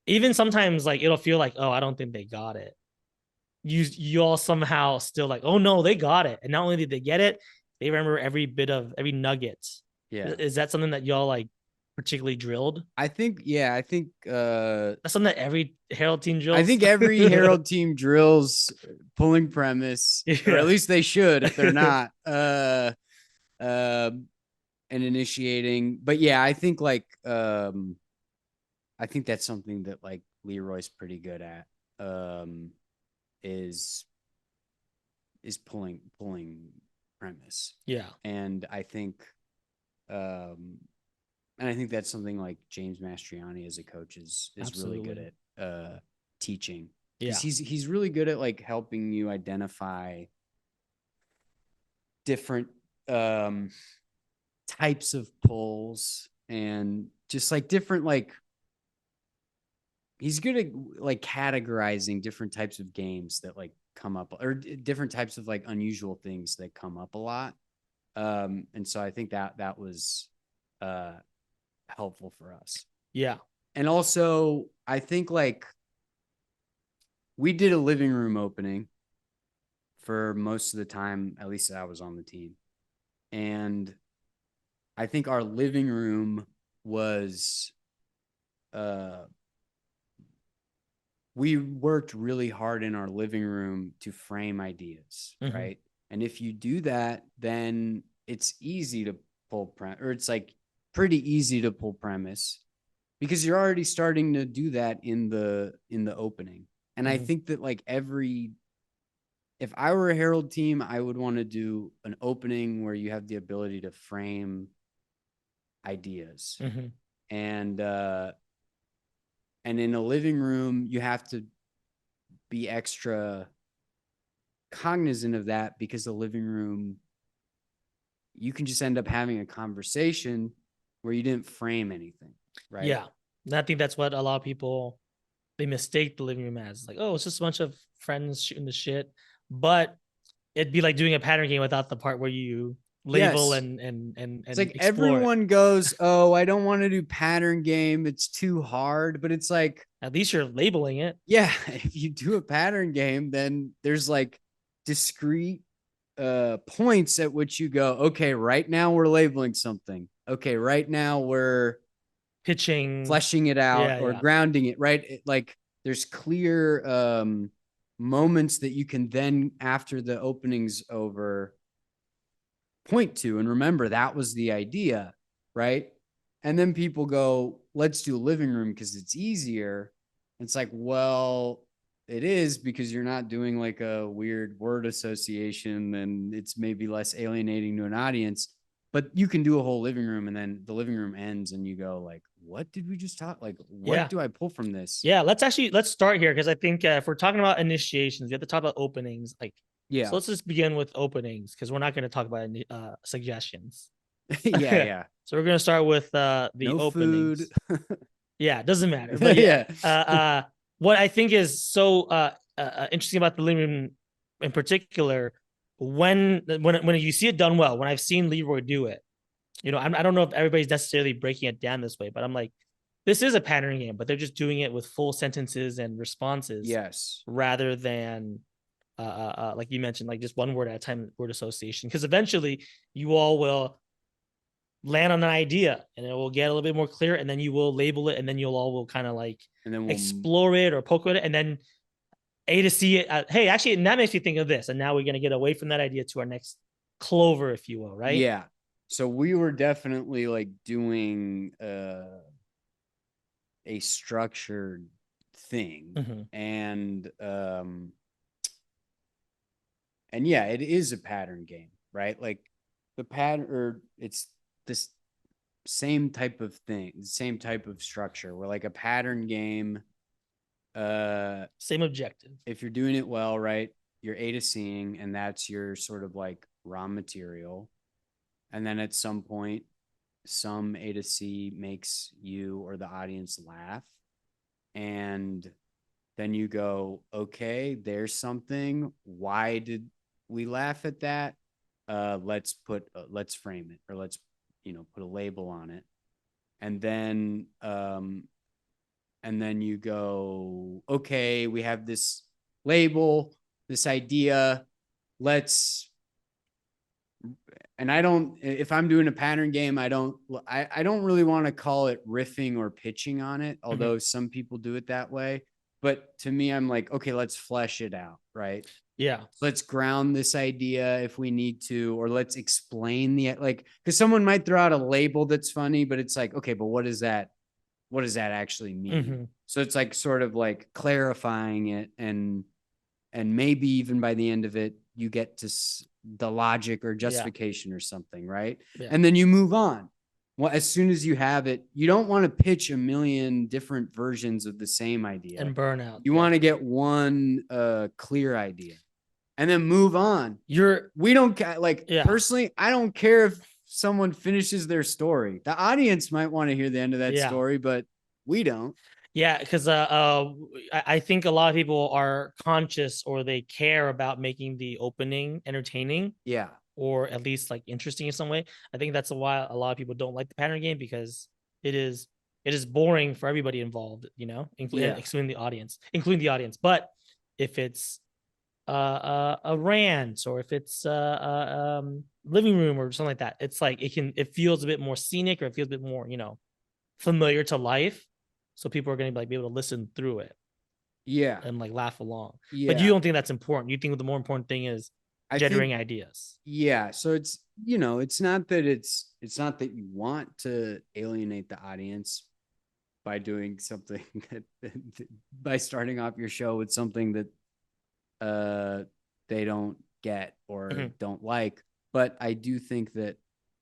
even sometimes like it'll feel like, oh, I don't think they got it. You all somehow still like, oh no, they got it, and not only did they get it, they remember every bit of every nugget. Yeah, is that something that y'all like particularly drilled? I think that's something that every Herald team drills. I think every Herald team drills pulling premise, or at least they should if they're not. And initiating. But yeah, I think like I think that's something that like Leroy's pretty good at, is pulling premise. Yeah. And I think that's something like James Mastriani as a coach is really good at teaching. Yeah. He's really good at like helping you identify different types of pulls and just like different, like he's good at like categorizing different types of games that like come up, or different types of like unusual things that come up a lot. And so I think that was helpful for us. Yeah. And also I think like we did a living room opening for most of the time, at least I was on the team. And I think our living room was we worked really hard in our living room to frame ideas, right? And if you do that, then it's easy to pull or it's like pretty easy to pull premise because you're already starting to do that in the opening. And I think that like if I were a Herald team, I would want to do an opening where you have the ability to frame ideas. And in a living room, you have to be extra cognizant of that because the living room, you can just end up having a conversation where you didn't frame anything, right? Yeah. And I think that's what a lot of people, they mistake the living room as. Like, oh, it's just a bunch of friends shooting the shit. But it'd be like doing a pattern game without the part where you label and it's like explore everyone goes, oh, I don't want to do pattern game, it's too hard. But it's like, at least you're labeling it. Yeah, if you do a pattern game, then there's like discrete points at which you go, okay, right now we're labeling something. Okay, right now we're pitching, fleshing it out or grounding it, right? Like there's clear moments that you can then, after the opening's over, point to and remember that was the idea, right? And then people go, let's do a living room because it's easier. It's like, well, it is because you're not doing like a weird word association and it's maybe less alienating to an audience, but you can do a whole living room and then the living room ends and you go like, what did we just talk? Like, what do I pull from this? Yeah, let's start here because I think if we're talking about initiations, we have to talk about openings. Like, so let's just begin with openings because we're not going to talk about suggestions. Yeah. So we're going to start with the no openings. Food. Yeah, it doesn't matter. But what I think is so interesting about the living room in particular, when you see it done well, when I've seen Leroy do it, I don't know if everybody's necessarily breaking it down this way, but I'm like, this is a pattern game, but they're just doing it with full sentences and responses. Yes. Rather than like you mentioned, like just one word at a time, word association. Because eventually you all will land on an idea and it will get a little bit more clear, and then you will label it, and then you'll all will kind of like explore it or poke at it, and then A to C it. Hey, actually, and that makes me think of this, and now we're gonna get away from that idea to our next clover, if you will, right? Yeah. So we were definitely like doing a structured thing, and yeah, it is a pattern game, right? Like the pattern, or it's this same type of thing, same type of structure where like a pattern game, same objective. If you're doing it well, right, you're A to C'ing, and that's your sort of like raw material. And then at some point, some A to C makes you or the audience laugh. And then you go, okay, there's something. Why did we laugh at that? Let's frame it, or let's, put a label on it. And then you go, okay, we have this label, this idea. If I'm doing a pattern game, I don't really want to call it riffing or pitching on it, although some people do it that way. But to me, I'm like, okay, let's flesh it out, right? Yeah. Let's ground this idea if we need to, or let's explain because someone might throw out a label that's funny, but it's like, okay, but what does that actually mean? So it's like sort of like clarifying it, and maybe even by the end of it, you get to the logic or justification or something, right? Yeah. And then you move on. Well, as soon as you have it, you don't want to pitch a million different versions of the same idea and burn out. You want to get one clear idea and then move on. Personally, I don't care if someone finishes their story. The audience might want to hear the end of that story, but we don't. Yeah, because I think a lot of people are conscious or they care about making the opening entertaining. Yeah. Or at least like interesting in some way. I think that's why a lot of people don't like the pattern game, because it is boring for everybody involved, including the audience. But if it's a rant, or if it's living room or something like that, it's like it feels a bit more scenic, or it feels a bit more familiar to life, so people are going to be able to listen through it and like laugh along. But you don't think that's important. You think the more important thing is generating ideas. Yeah, so it's it's not that you want to alienate the audience by doing something by starting off your show with something that they don't get or don't like. But I do think that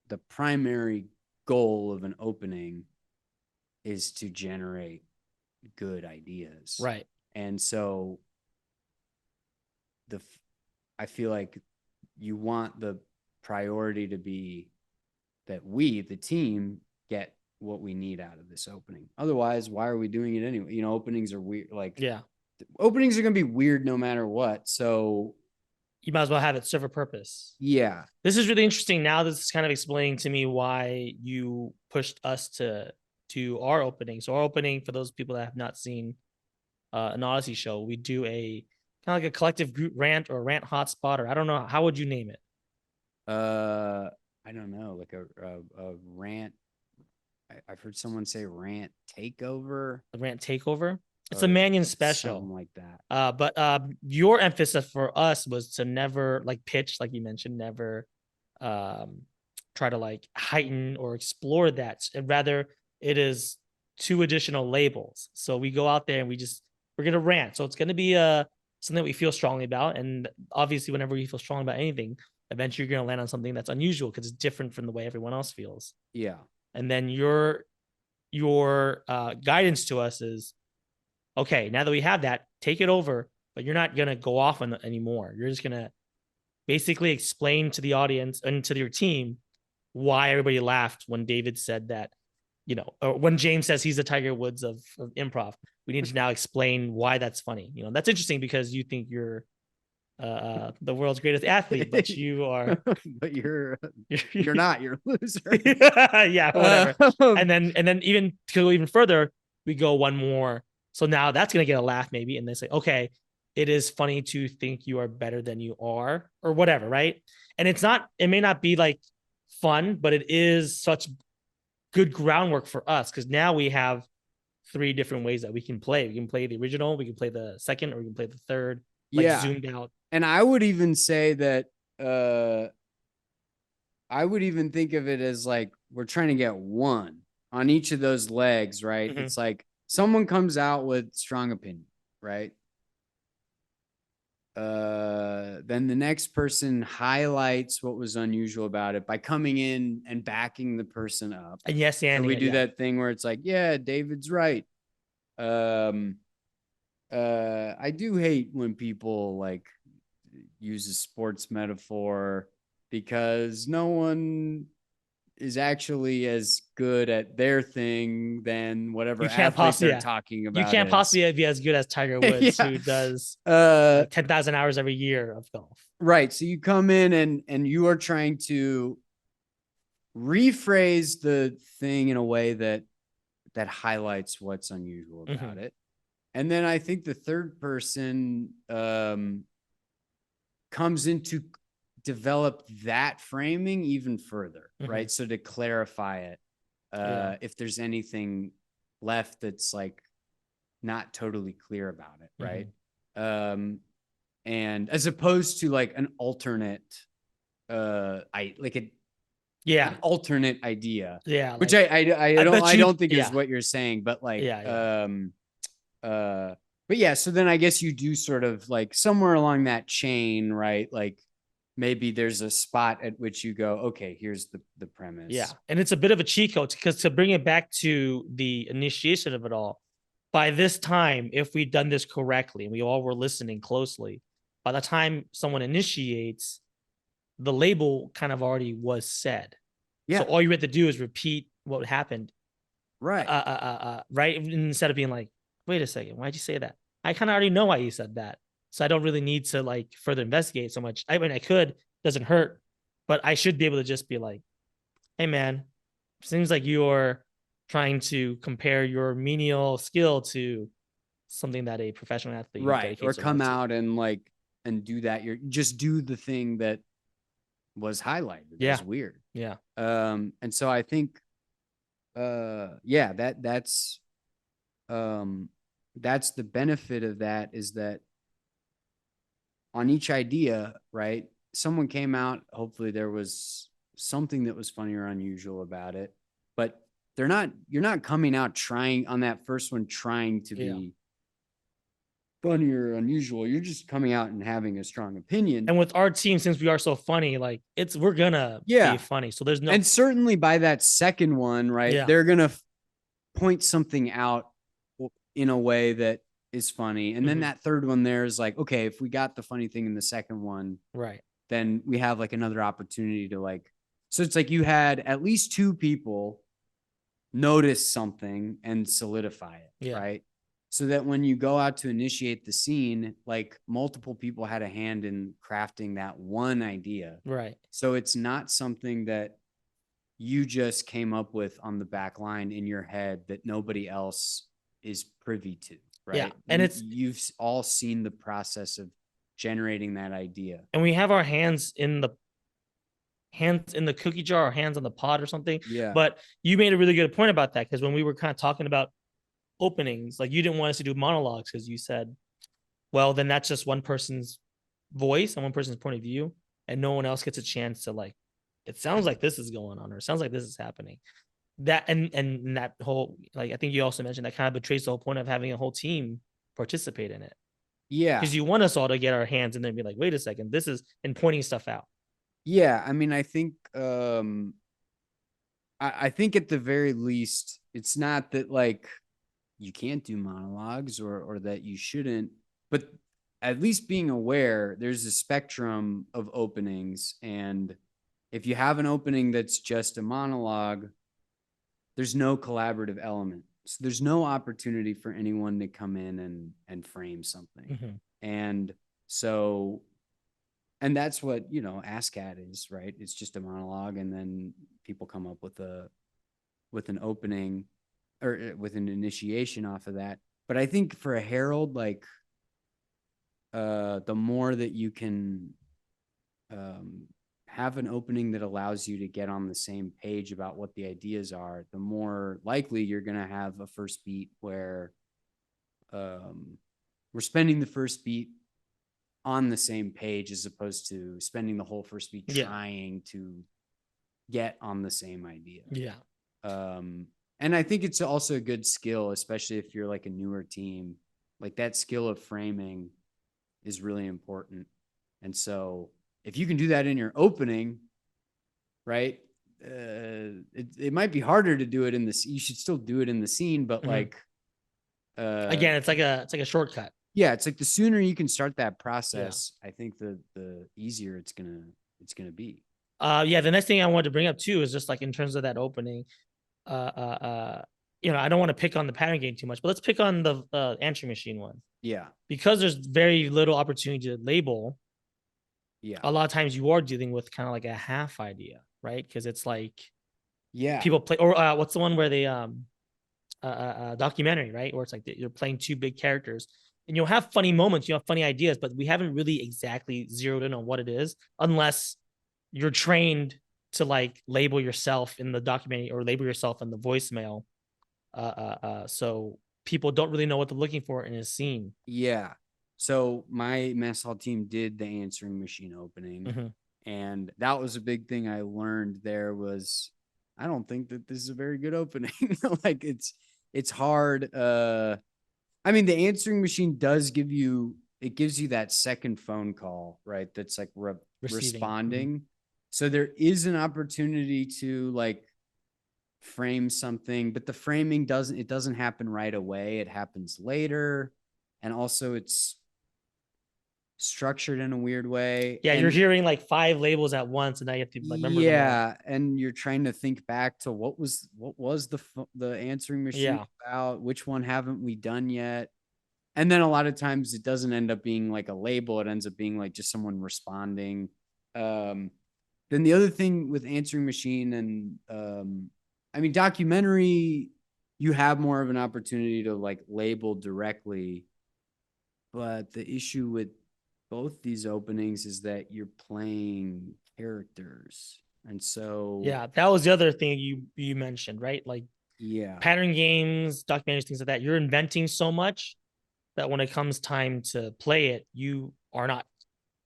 the primary goal of an opening is to generate good ideas. Right. And so I feel like you want the priority to be that we, the team, get what we need out of this opening. Otherwise, why are we doing it anyway? Openings are weird. Openings are going to be weird no matter what. So you might as well have it serve a purpose. Yeah. This is really interesting. Now this is kind of explaining to me why you pushed us to our opening. So our opening, for those people that have not seen an Odyssey show, we do a kind of like a collective group rant or rant hotspot, or I don't know, how would you name it? I don't know, like a rant. I've heard someone say rant takeover. A rant takeover. It's a Mannion special, something like that. But your emphasis for us was to never pitch, like you mentioned, never try to heighten or explore that, and rather it is 2 additional labels. So we go out there and we're gonna rant. So it's gonna be something that we feel strongly about, and obviously, whenever we feel strong about anything, eventually you're gonna land on something that's unusual because it's different from the way everyone else feels. Yeah. And then your guidance to us is, okay, now that we have that, take it over, but you're not gonna go off on it anymore. You're just gonna basically explain to the audience and to your team why everybody laughed when David said that, or when James says he's the Tiger Woods of improv. We need to now explain why that's funny. That's interesting because you think you're the world's greatest athlete, but you are, but you're not. You're a loser. Yeah, whatever. And then even to go even further, we go one more. So now that's gonna get a laugh maybe, and they say, okay, it is funny to think you are better than you are, or whatever, right? And it may not be fun, but it is such good groundwork for us, because now we have 3 different ways that we can play. We can play the original, we can play the second, or we can play the third, zoomed out. And I would even say that I would even think of it as we're trying to get one on each of those legs, right? It's someone comes out with strong opinion, right? Then the next person highlights what was unusual about it by coming in and backing the person up. And yes, and so we do that thing where it's yeah, David's right. I do hate when people use a sports metaphor, because no one is actually as good at their thing than whatever athlete they're talking about. You can't possibly be as good as Tiger Woods, who does 10,000 hours every year of golf. Right. So you come in and you are trying to rephrase the thing in a way that highlights what's unusual about it. And then I think the third person comes in to develop that framing even further, right? So to clarify it, if there's anything left that's not totally clear about it, right? And as opposed to an alternate, an alternate idea, which I don't think is what you're saying, but but yeah, so then I guess you do sort of somewhere along that chain, right? Maybe there's a spot at which you go, okay, here's the premise. Yeah. And it's a bit of a cheat code, because to bring it back to the initiation of it all, by this time, if we'd done this correctly and we all were listening closely, by the time someone initiates, the label kind of already was said. So Yeah. all you have to do is repeat what happened. Right. Right. Instead of being like, wait a second, why'd you say that? I kind of already know why you said that. So I don't really need to like further investigate so much. I mean, I could, doesn't hurt, but I should be able to just be like, hey man, seems like you're trying to compare your menial skill to something that a professional athlete who Right. Or dedicates their come life to. out and like, and do that. You're just do the thing that was highlighted Yeah. as weird. Yeah. And so I think, yeah, that's the benefit of that, is that on each idea, right? Someone came out, hopefully there was something that was funny or unusual about it, but you're not coming out trying on that first one, trying to Yeah. be funny or unusual. You're just coming out and having a strong opinion. And with our team, since we are so funny, like we're gonna Yeah. be funny. So there's no, And certainly by that second one, right, yeah. they're going to point something out in a way that is funny. And then Mhm. that third one there is like, okay, if we got the funny thing in the second one, Right. then we have like another opportunity to like, so it's like you had at least two people notice something and solidify it, Yeah. right? So that when you go out to initiate the scene, like multiple people had a hand in crafting that one idea. Right. So it's not something that you just came up with on the back line in your head that nobody else is privy to, right? Yeah. And You've all seen the process of generating that idea. and we have our hands in the cookie jar or hands on the pot or something. Yeah. But you made a really good point about that, because when we were kind of talking about openings, like you didn't want us to do monologues because you said, well, then that's just one person's voice and one person's point of view, and no one else gets a chance to like, it sounds like this is going on, or it sounds like this is happening. That and that whole, like, I think you also mentioned that kind of betrays the whole point of having a whole team participate in it, Yeah. because you want us all to get our hands and then be like, wait a second, this is, and pointing stuff out. Yeah. I mean, I think I think at the very least, it's not that like you can't do monologues or that you shouldn't, but at least being aware there's a spectrum of openings. And if you have an opening that's just a monologue, there's no collaborative element. So there's no opportunity for anyone to come in and frame something. Mm-hmm. And so, and that's what, you know, ASCAT is, right? It's just a monologue, and then people come up with an opening or with an initiation off of that. But I think for a herald, like the more that you can have an opening that allows you to get on the same page about what the ideas are, the more likely you're going to have a first beat where we're spending the first beat on the same page, as opposed to spending the whole first beat trying to get on the same idea. Yeah. And I think it's also a good skill, especially if you're like a newer team. Like that skill of framing is really important. And so if you can do that in your opening, right, it might be harder to do it in this. You should still do it in the scene, but like, again, it's like a shortcut. Yeah, it's like the sooner you can start that process, I think the easier it's gonna be. Yeah, the next thing I wanted to bring up too is just like in terms of that opening, I don't want to pick on the pattern game too much, but let's pick on the answering machine one. Yeah. Because there's very little opportunity to label. Yeah. A lot of times you are dealing with kind of like a half idea, right? Because it's like, yeah, people play, or what's the one where they documentary, right? Where it's like you're playing two big characters, and you'll have funny moments, you have funny ideas, but we haven't really exactly zeroed in on what it is, unless you're trained to like label yourself in the documentary or label yourself in the voicemail. So people don't really know what they're looking for in a scene. Yeah. So my mess hall team did the answering machine opening. Mm-hmm. And that was a big thing I learned there was, I don't think that this is a very good opening. Like it's hard. I mean, the answering machine does give you, it gives you that second phone call, right? That's like responding. Mm-hmm. So there is an opportunity to like frame something, but the framing doesn't happen right away. It happens later. And also it's structured in a weird way. Yeah, And you're hearing like 5 labels at once, and now you have to like remember them all. yeah, and you're trying to think back to what was the answering machine Yeah. about, which one haven't we done yet? And then a lot of times it doesn't end up being like a label, it ends up being like just someone responding. Then the other thing with answering machine and I mean documentary, you have more of an opportunity to like label directly, but the issue with both these openings is that you're playing characters. And so Yeah, that was the other thing you mentioned, right? Like yeah. pattern games, documentaries, things like that. You're inventing so much that when it comes time to play it, you are not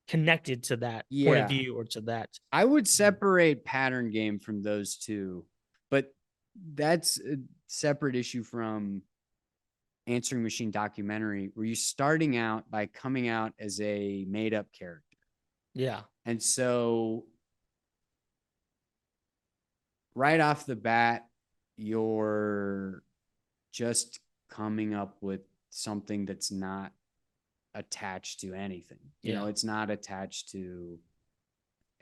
connected to that point of Yeah. view or to that. I would separate pattern game from those two, but that's a separate issue from answering machine documentary, where you're starting out by coming out as a made up character. Yeah. And so right off the bat, you're just coming up with something that's not attached to anything. You know, it's not attached to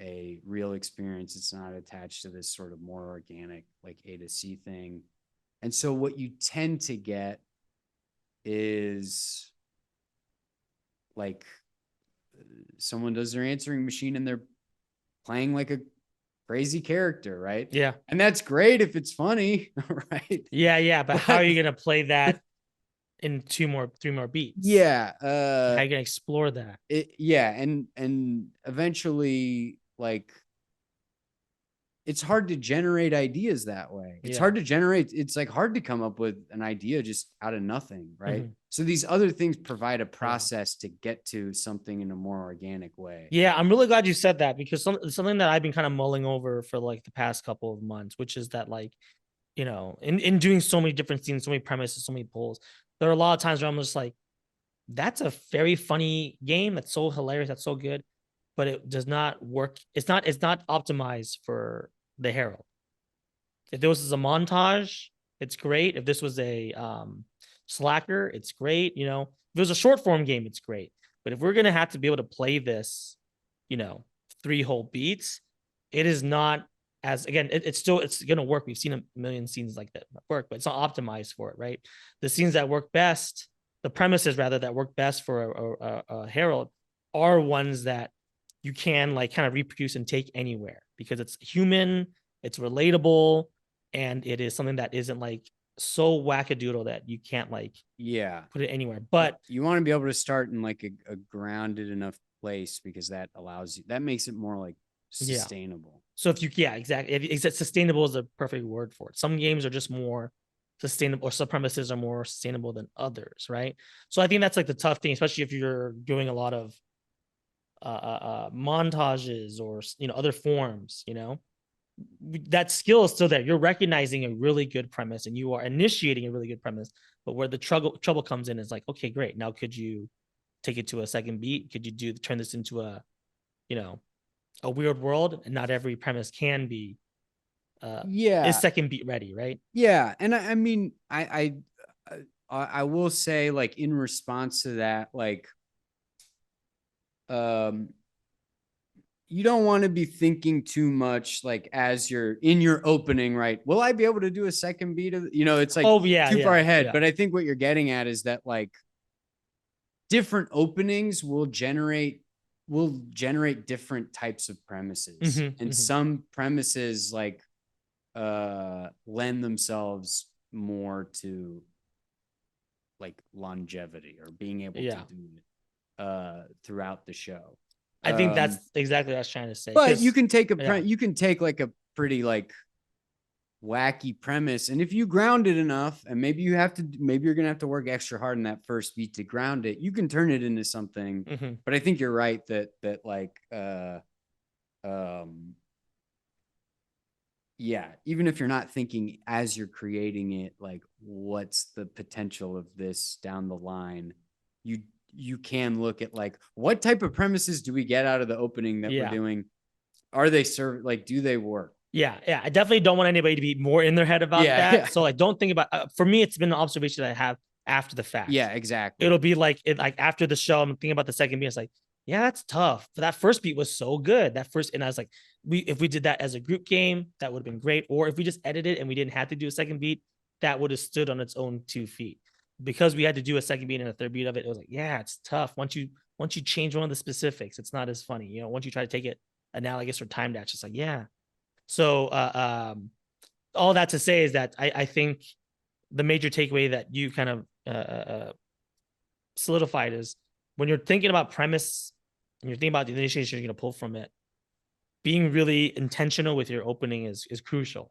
a real experience. It's not attached to this sort of more organic, like A to C thing. And so what you tend to get is like someone does their answering machine and they're playing like a crazy character, right? Yeah. And that's great if it's funny, right? Yeah. But how are you going to play that in 3 more beats? Yeah. How are you going to explore that? And eventually, like, it's hard to generate ideas that way. It's hard to generate. It's like hard to come up with an idea just out of nothing, right? So these other things provide a process to get to something in a more organic way. Yeah, I'm really glad you said that, because something that I've been kind of mulling over for like the past couple of months, which is that, like, you know, in doing so many different scenes, so many premises, so many polls, there are a lot of times where I'm just like, that's a very funny game. That's so hilarious. That's so good, but it does not work. It's not optimized for the Herald. If this was a montage, it's great. If this was a slacker, it's great. You know, if it was a short form game, it's great. But if we're gonna have to be able to play this, you know, 3 whole beats, it is not as, again, it's gonna work. We've seen a million scenes like that work, but it's not optimized for it, right? The scenes that work best, the premises rather that work best for a Herald, are ones that you can like kind of reproduce and take anywhere, because it's human, it's relatable, and it is something that isn't like so wackadoodle that you can't like put it anywhere. But you want to be able to start in like a grounded enough place, because that allows you, that makes it more like sustainable. So if you, exactly. If sustainable is a perfect word for it. Some games are just more sustainable, or some premises are more sustainable than others, right? So I think that's like the tough thing, especially if you're doing a lot of montages or, you know, other forms, you know, that skill is still there. You're recognizing a really good premise and you are initiating a really good premise, but where the trouble comes in is like, okay, great. Now, could you take it to a second beat? Could you turn this into a, you know, a weird world? And not every premise can be is second beat ready, right? Yeah. And I mean, I will say, like, in response to that, like, you don't want to be thinking too much, like, as you're in your opening, right? Will I be able to do a second beat of, you know, it's like too far ahead. But I think what you're getting at is that, like, different openings will generate different types of premises. And some premises, like, lend themselves more to like longevity or being able to do it throughout the show. I think that's exactly what I was trying to say. But you can take you can take like a pretty like wacky premise, and if you ground it enough, and maybe you're gonna have to work extra hard in that first beat to ground it, you can turn it into something. But I think you're right that like yeah, even if you're not thinking as you're creating it, like, what's the potential of this down the line, you can look at, like, what type of premises do we get out of the opening that we're doing? Are they like, do they work? Yeah. I definitely don't want anybody to be more in their head about that. Yeah. So, like, don't think about, for me, it's been an observation that I have after the fact. Yeah, exactly. It'll be like, after the show, I'm thinking about the second beat. It's like, yeah, that's tough. But that first beat was so good. And I was like, if we did that as a group game, that would have been great. Or if we just edited and we didn't have to do a second beat, that would have stood on its own 2 feet. Because we had to do a second beat and a third beat of it, it was like, yeah, it's tough. Once you change one of the specifics, it's not as funny. Once you try to take it analogous or timed at, just like, yeah. So all that to say is that I think the major takeaway that you kind of solidified is when you're thinking about premise and you're thinking about the initiation you're going to pull from it, being really intentional with your opening is crucial.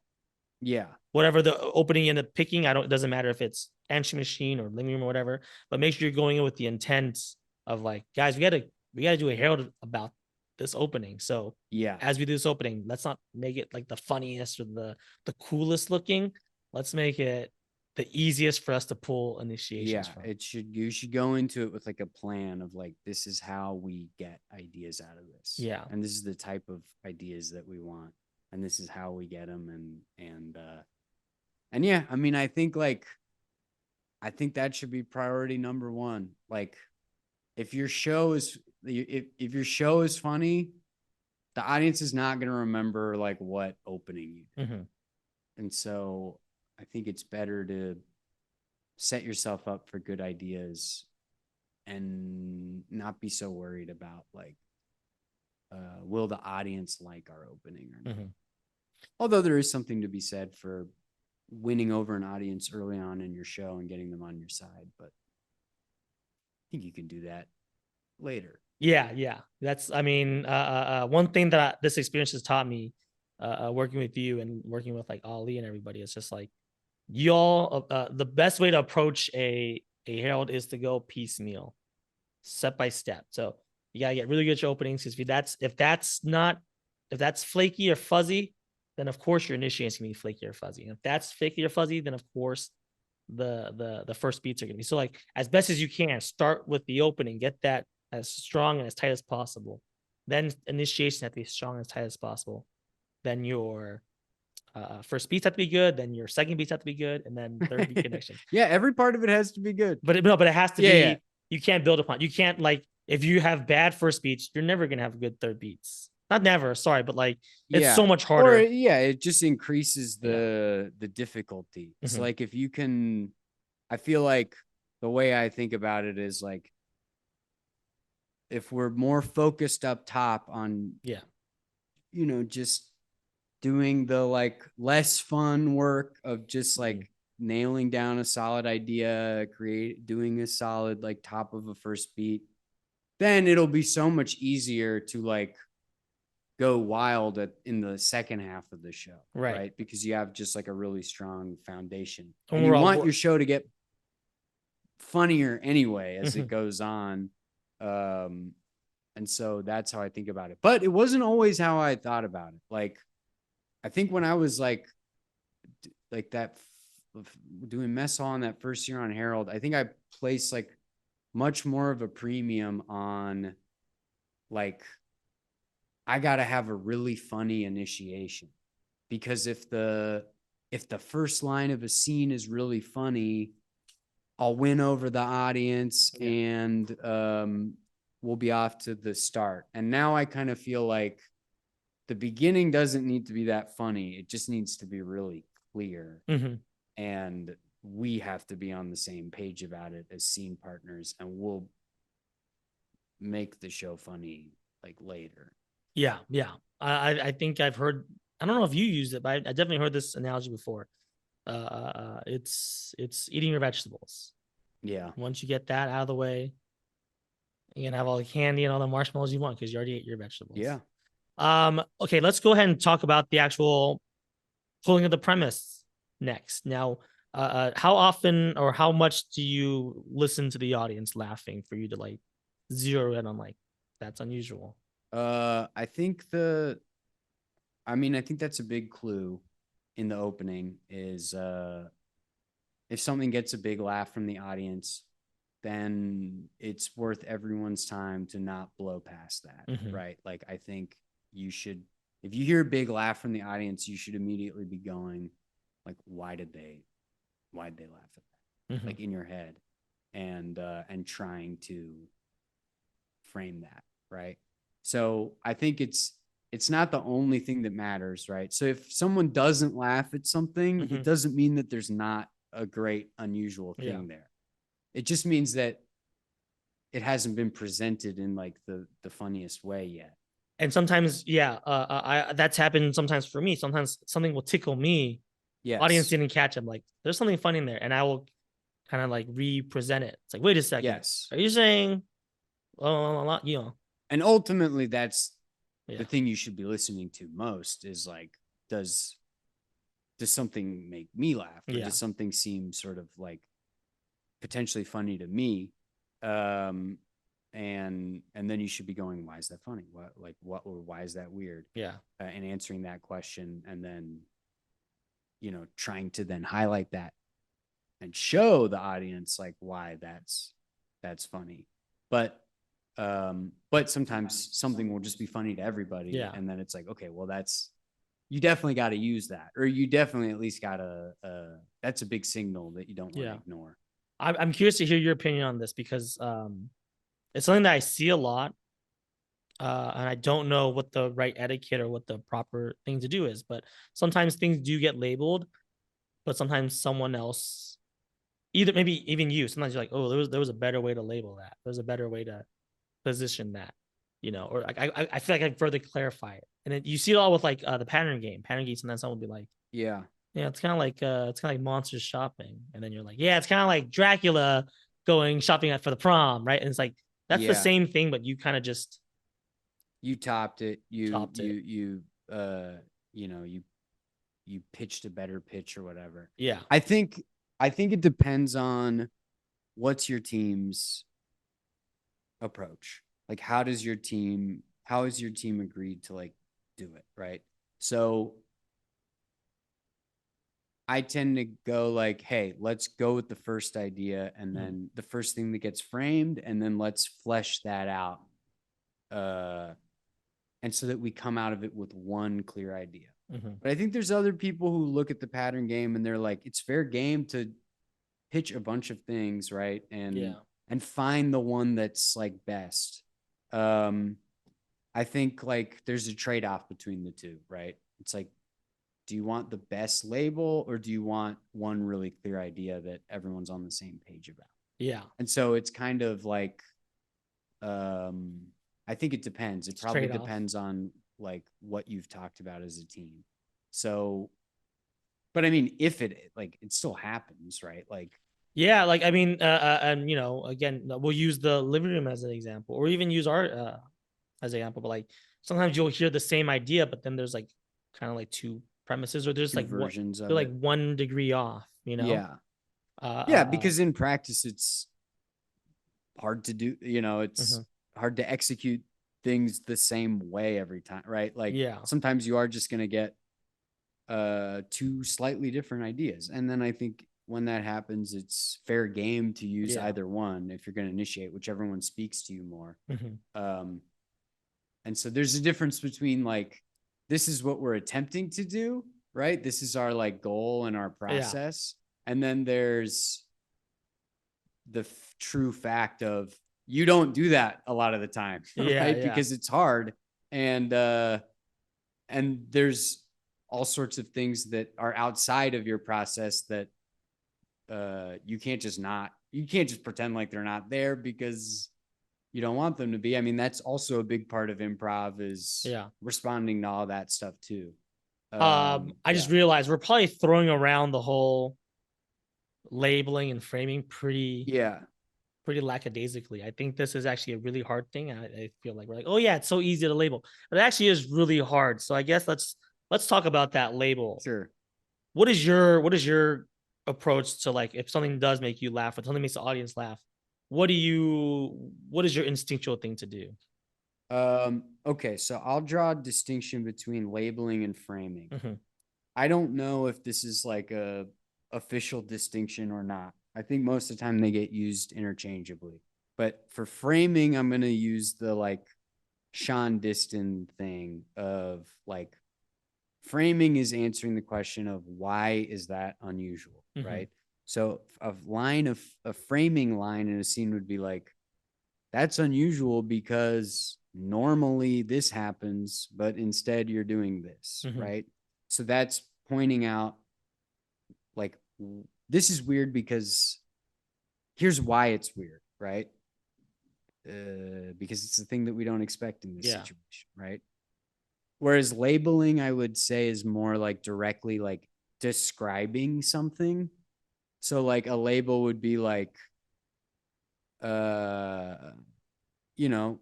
Yeah. Whatever the opening you end up picking, it doesn't matter if it's answering machine or living room or whatever, but make sure you're going in with the intent of like, guys, we gotta do a herald about this opening. So Yeah. as we do this opening, let's not make it like the funniest or the coolest looking. Let's make it the easiest for us to pull initiations from. You should go into it with like a plan of like, this is how we get ideas out of this. Yeah. And this is the type of ideas that we want. And this is how we get them. And yeah, I mean, I think that should be priority number one. Like if your show is funny, the audience is not going to remember like what opening you did. Mm-hmm. And so I think it's better to set yourself up for good ideas and not be so worried about like, will the audience like our opening or not? Mm-hmm. Although there is something to be said for winning over an audience early on in your show and getting them on your side, but I think you can do that later. Yeah. That's, I mean, one thing that this experience has taught me, working with you and working with like Ali and everybody, is just like, y'all, the best way to approach a herald is to go piecemeal, step by step. So you gotta get really good at your openings, because if that's flaky or fuzzy, then of course your initiation's gonna be flaky or fuzzy. And if that's flaky or fuzzy, then of course the first beats are gonna be. So like as best as you can, start with the opening, get that as strong and as tight as possible. Then initiation have to be strong and as tight as possible. Then your first beats have to be good. Then your second beats have to be good, and then third beat connection. Yeah, every part of it has to be good. But it has to be. Yeah. You can't build upon. You can't, like, if you have bad first beats, you're never gonna have good third beats. Not never, sorry, but like it's so much harder. Or it just increases the difficulty. It's like if you can, I feel like the way I think about it is like, if we're more focused up top on just doing the like less fun work of just like nailing down a solid idea, doing a solid like top of a first beat, then it'll be so much easier to like go wild in the second half of the show, right? Because you have just like a really strong foundation, and you want your show to get funnier anyway as it goes on. And so that's how I think about it. But it wasn't always how I thought about it. Like, I think when I was like that, doing mess hall in that first year on Herald, I think I placed like much more of a premium on like, I got to have a really funny initiation, because if the first line of a scene is really funny, I'll win over the audience and we'll be off to the start. And now I kind of feel like the beginning doesn't need to be that funny. It just needs to be really clear. And we have to be on the same page about it as scene partners, and we'll make the show funny like later. Yeah. I think I've heard, I don't know if you used it, but I definitely heard this analogy before. It's eating your vegetables. Yeah. Once you get that out of the way, you can have all the candy and all the marshmallows you want because you already ate your vegetables. Yeah. Okay, let's go ahead and talk about the actual pulling of the premise next. Now, how often or how much do you listen to the audience laughing for you to like zero in on like, that's unusual? I think that's a big clue in the opening is if something gets a big laugh from the audience, then it's worth everyone's time to not blow past that, right? Like, I think if you hear a big laugh from the audience, you should immediately be going like, why'd they laugh at that? Like in your head, and trying to frame that. right? So I think it's not the only thing that matters, right? So if someone doesn't laugh at something, Mm-hmm. it doesn't mean that there's not a great unusual Yeah. thing there. It just means that it hasn't been presented in like the funniest way yet. And sometimes, yeah, that's happened sometimes for me. Sometimes something will tickle me. Audience Yes. didn't catch. I'm like, there's something funny in there, and I will kind of like represent it. It's like, wait a second, Yes. are you saying, you know, And ultimately that's the yeah, thing you should be listening to most is like, does something make me laugh, or yeah, does something seem sort of like potentially funny to me? And then you should be going, why is that funny? What or why is that weird? yeah, And answering that question, and then trying to then highlight that and show the audience like why that's funny. But sometimes something will just be funny to everybody, yeah. and then it's like, okay, well, that's, you definitely got to use that, or you definitely at least got to that's a big signal that you don't want to Yeah. ignore. I'm curious to hear your opinion on this because it's something that I see a lot, and I don't know what the right etiquette or what the proper thing to do is. But sometimes things do get labeled, but sometimes someone else, either maybe even you, sometimes you're like, oh, there was a better way to label that. There's a better way to position that, or like I feel like I further clarify it, and you see it all with like the pattern game. Pattern game, sometimes someone will be like, Yeah. yeah, it's kind of like monsters shopping, and then you're like, yeah, it's kind of like Dracula going shopping for the prom, right? And it's like that's the Yeah. same thing, but you kind of just You topped it. You topped you it. you you know you pitched a better pitch or whatever. Yeah, I think it depends on what's your team's approach. Like, how has your team agreed to like do it, right? So I tend to go like, hey, let's go with the first idea, and mm-hmm. then the first thing that gets framed, and then let's flesh that out. Uh and so that we come out of it with one clear idea. Mm-hmm. But I think there's other people who look at the pattern game and they're like, it's fair game to pitch a bunch of things, right? And Yeah, find the one that's like best. Um, I think like there's a trade-off between the two, right? It's like, do you want the best label, or do you want one really clear idea that everyone's on the same page about? yeah, And so it's kind of like, um, I think it depends. It it's probably trade off. depends on like what you've talked about as a team. So, but I mean, if it like it still happens, right? Like, Yeah, like I mean, and again, we'll use the living room as an example, or even use art as an example. But like sometimes you'll hear the same idea, but then there's like kind of like two premises, or there's two like what versions they're of like it. 1 degree off. Yeah. Uh, Yeah, uh, uh because in practice it's hard to do, mhm. it's hard to execute things the same way every time, right? Like Yeah, sometimes you are just going to get two slightly different ideas. And then I think when that happens, it's fair game to use yeah, either one if you're going to initiate, whichever one speaks to you more. mhm. Um, and so there's a difference between like, this is what we're attempting to do, right? This is our like goal and our Yeah, process. And then there's the true fact of you don't do that a lot of the time, yeah, right? yeah, Because it's hard. And there's all sorts of things that are outside of your process that you can't just pretend like they're not there because you don't want them to be. I mean, that's also a big part of improv, is yeah. responding to all that stuff too. I Yeah. just realized we're probably throwing around the whole labeling and framing Yeah. pretty lackadaisically. I think this is actually a really hard thing. I feel like we're like, oh yeah, it's so easy to label, but it actually is really hard. So I guess let's talk about that label. Sure. What is your approach to like if something does make you laugh, or something makes the audience laugh? What is your instinctual thing to do? Okay, so I'll draw a distinction between labeling and framing. Mm-hmm. I don't know if this is like a official distinction or not. I think most of the time they get used interchangeably. But for framing, I'm going to use the like Sean Diston thing of like, framing is answering the question of why is that unusual, Mm-hmm. right? So a framing line in a scene would be like, that's unusual because normally this happens, but instead you're doing this, Mhm. right? So that's pointing out like this is weird because here's why it's weird, right? Because it's the thing that we don't expect in this Yeah. situation, right? Whereas labeling, I would say, is more like directly like describing something. So like a label would be like, uh,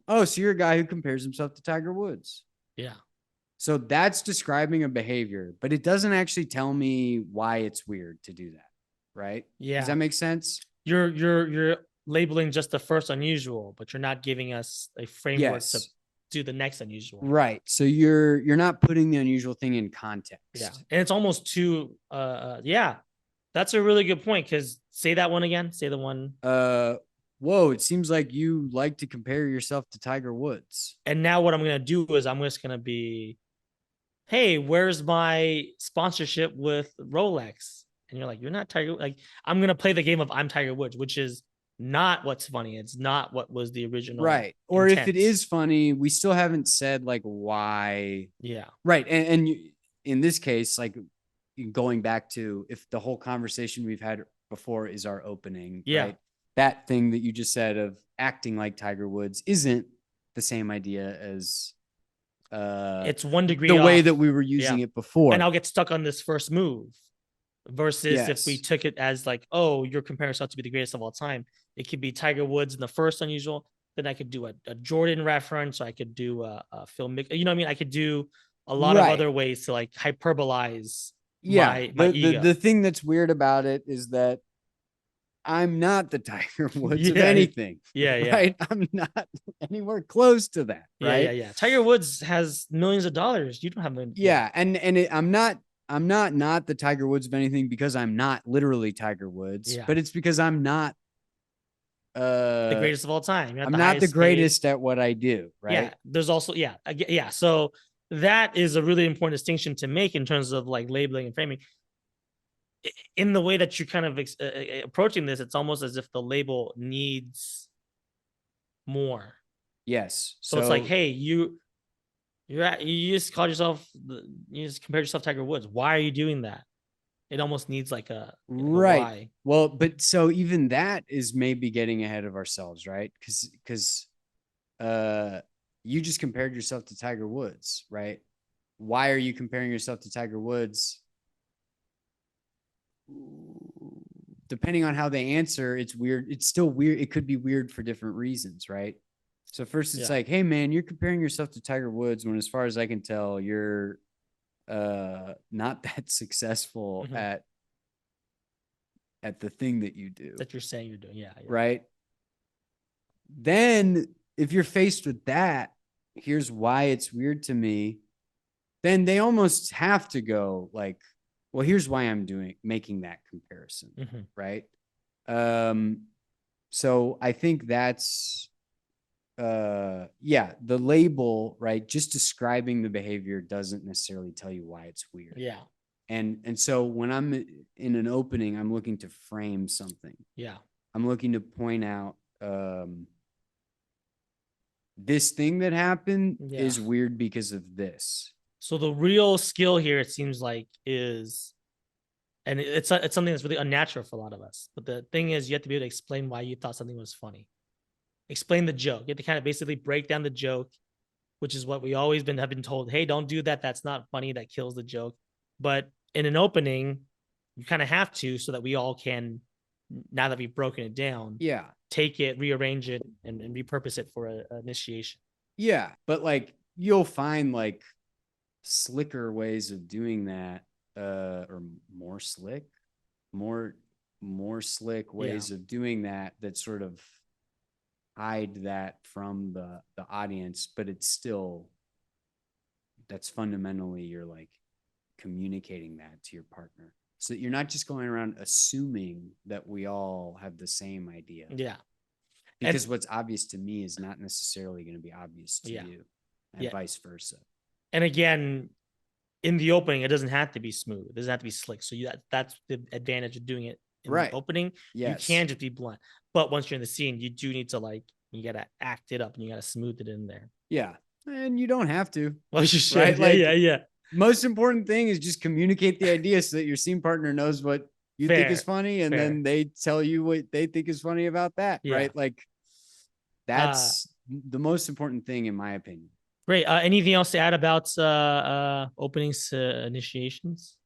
oh, so you're a guy who compares himself to Tiger Woods. Yeah. So that's describing a behavior, but it doesn't actually tell me why it's weird to do that, right? Yeah. Does that make sense? You're labeling just the first unusual, but you're not giving us a framework to Yes. do the next unusual. Right. So you're not putting the unusual thing in context. Yeah. And it's almost too yeah. That's a really good point, because say that one again. Say the one. Whoa, it seems like you like to compare yourself to Tiger Woods. And now what I'm gonna do is I'm just gonna be, hey, where's my sponsorship with Rolex? And you're like, you're not Tiger. Like, I'm gonna play the game of I'm Tiger Woods, which is not what's funny. It's not what was the original. Right. Or if it intent. is funny, we still haven't said like why. Yeah. Right. And in this case, like going back to if the whole conversation we've had before is our opening, Yeah. right? That thing that you just said of acting like Tiger Woods isn't the same idea as It's 1 degree the way off. that we were using it before. And I'll get stuck on this first move. Versus if we Yes. took it as like, oh, you're comparing yourself to be the greatest of all time. It could be Tiger Woods in the first unusual. Then I could do a Jordan reference. Or I could do a film. You know what I mean? I could do a lot of other ways to like hyperbolize my ego. The thing that's weird about it is that I'm not the Tiger Woods of Yeah. anything. Yeah. Right. I'm not anywhere close to that. Right. Yeah. Tiger Woods has millions of dollars. You don't have any. Yeah. I'm not the Tiger Woods of anything because I'm not literally Tiger Woods, Yeah. but it's because I'm not the greatest of all time. I'm not the greatest at what I do. Right. Yeah. There's also, yeah. So that is a really important distinction to make in terms of like labeling and framing. In the way that you're kind of approaching this, it's almost as if the label needs more. Yes. So it's like, hey, you just called yourself, you just compared yourself to Tiger Woods. Why are you doing that? It almost needs like a right. why. Well, but so even that is maybe getting ahead of ourselves, right? Because you just compared yourself to Tiger Woods, right? Why are you comparing yourself to Tiger Woods? Depending on how they answer, it's weird. It's still weird. It could be weird for different reasons, right? So first it's like, hey man, you're comparing yourself to Tiger Woods when as far as I can tell, you're not that successful at the thing that you do. That you're saying you're doing. Yeah. Right. Then if you're faced with that, here's why it's weird to me. Then they almost have to go like, well, here's why I'm making that comparison. Right. So I think that's, the label, right? Just describing the behavior doesn't necessarily tell you why it's weird. Yeah. And so when I'm in an opening, I'm looking to frame something. Yeah. I'm looking to point out, this thing that happened is weird because of this. So the real skill here, it seems like, is, and it's something that's really unnatural for a lot of us. But the thing is, you have to be able to explain why you thought something was funny. Explain the joke. You have to kind of basically break down the joke, which is what we always have been told. Hey, don't do that. That's not funny. That kills the joke. But in an opening, you kind of have to, so that we all can, now that we've broken it down, take it, rearrange it, and repurpose it for an initiation. Yeah, but like you'll find like slicker ways of doing that, or more slick ways of doing that sort of hide that from the audience, but it's still, that's fundamentally you're like communicating that to your partner, so that you're not just going around assuming that we all have the same idea. Yeah. Because what's obvious to me is not necessarily going to be obvious to you, and vice versa. And again, in the opening, it doesn't have to be smooth. It doesn't have to be slick. So that's the advantage of doing it in the opening. Yes. You can just be blunt. But once you're in the scene, you do need to you got to act it up and you got to smooth it in there. Yeah. And you don't have to, Well, you should. right? Yeah, Like, yeah. most important thing is just communicate the idea so that your scene partner knows what you think is Fair. funny, and Fair. then they tell you what they think is funny about that, Yeah. right? Like, Uh, that's the most important thing in my opinion. Great. Anything else to add about openings to initiations?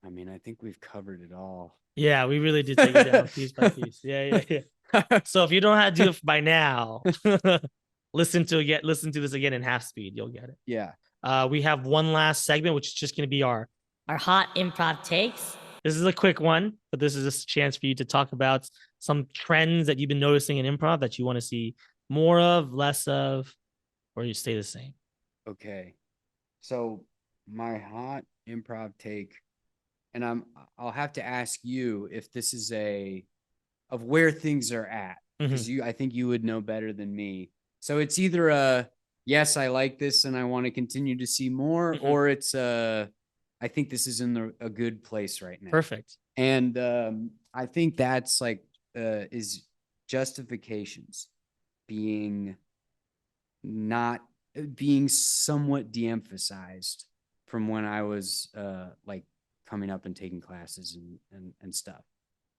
I mean, I think we've covered it all. Yeah, we really did take it down piece by piece. Yeah, yeah, yeah. So if you don't know how to do it by now, listen to this again in half speed. You'll get it. Yeah. We have one last segment, which is just going to be Our hot improv takes. This is a quick one, but this is just a chance for you to talk about some trends that you've been noticing in improv that you want to see more of, less of, or you stay the same. Okay. So my hot improv take, and I'll have to ask you if this is of where things are at, because I think you would know better than me. So it's either a yes, I like this and I want to continue to see more, or it's I think this is in a good place right now. Perfect. And I think that's like is justifications being not being somewhat de-emphasized from when I was like coming up and taking classes and stuff.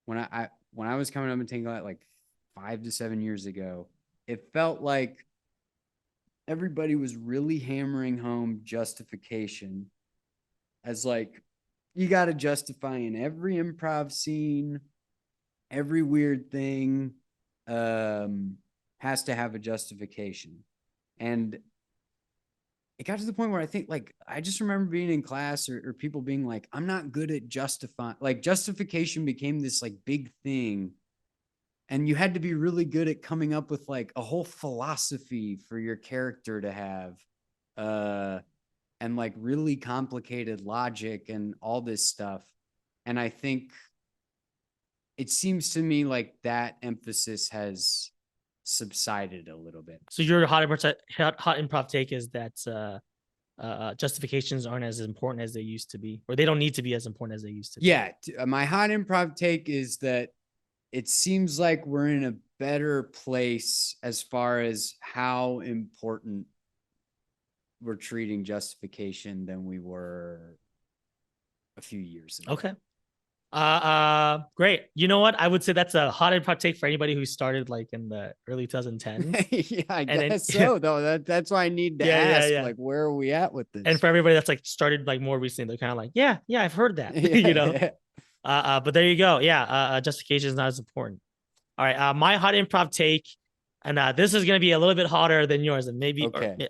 When I was coming up and taking like 5 to 7 years ago, it felt like everybody was really hammering home justification as like, you got to justify in every improv scene, every weird thing has to have a justification. And it got to the point where I think, like, I just remember being in class or people being like, I'm not good at justifying. Like, justification became this like big thing. And you had to be really good at coming up with like a whole philosophy for your character to have. And like really complicated logic and all this stuff. And I think it seems to me like that emphasis has subsided a little bit. So your hot improv take is that justifications aren't as important as they used to be, or they don't need to be as important as they used to be. Yeah. My hot improv take is that it seems like we're in a better place as far as how important we're treating justification than we were a few years ago. Okay. Great. You know what? I would say that's a hot improv take for anybody who started like in the early 2010s. Yeah, I guess so. Though that's why I need to ask, like, where are we at with this? And for everybody that's like started like more recently, they're kind of like, yeah, I've heard that. You know. But there you go. Yeah, justification is not as important. All right. My hot improv take, and this is gonna be a little bit hotter than yours, and maybe. Okay.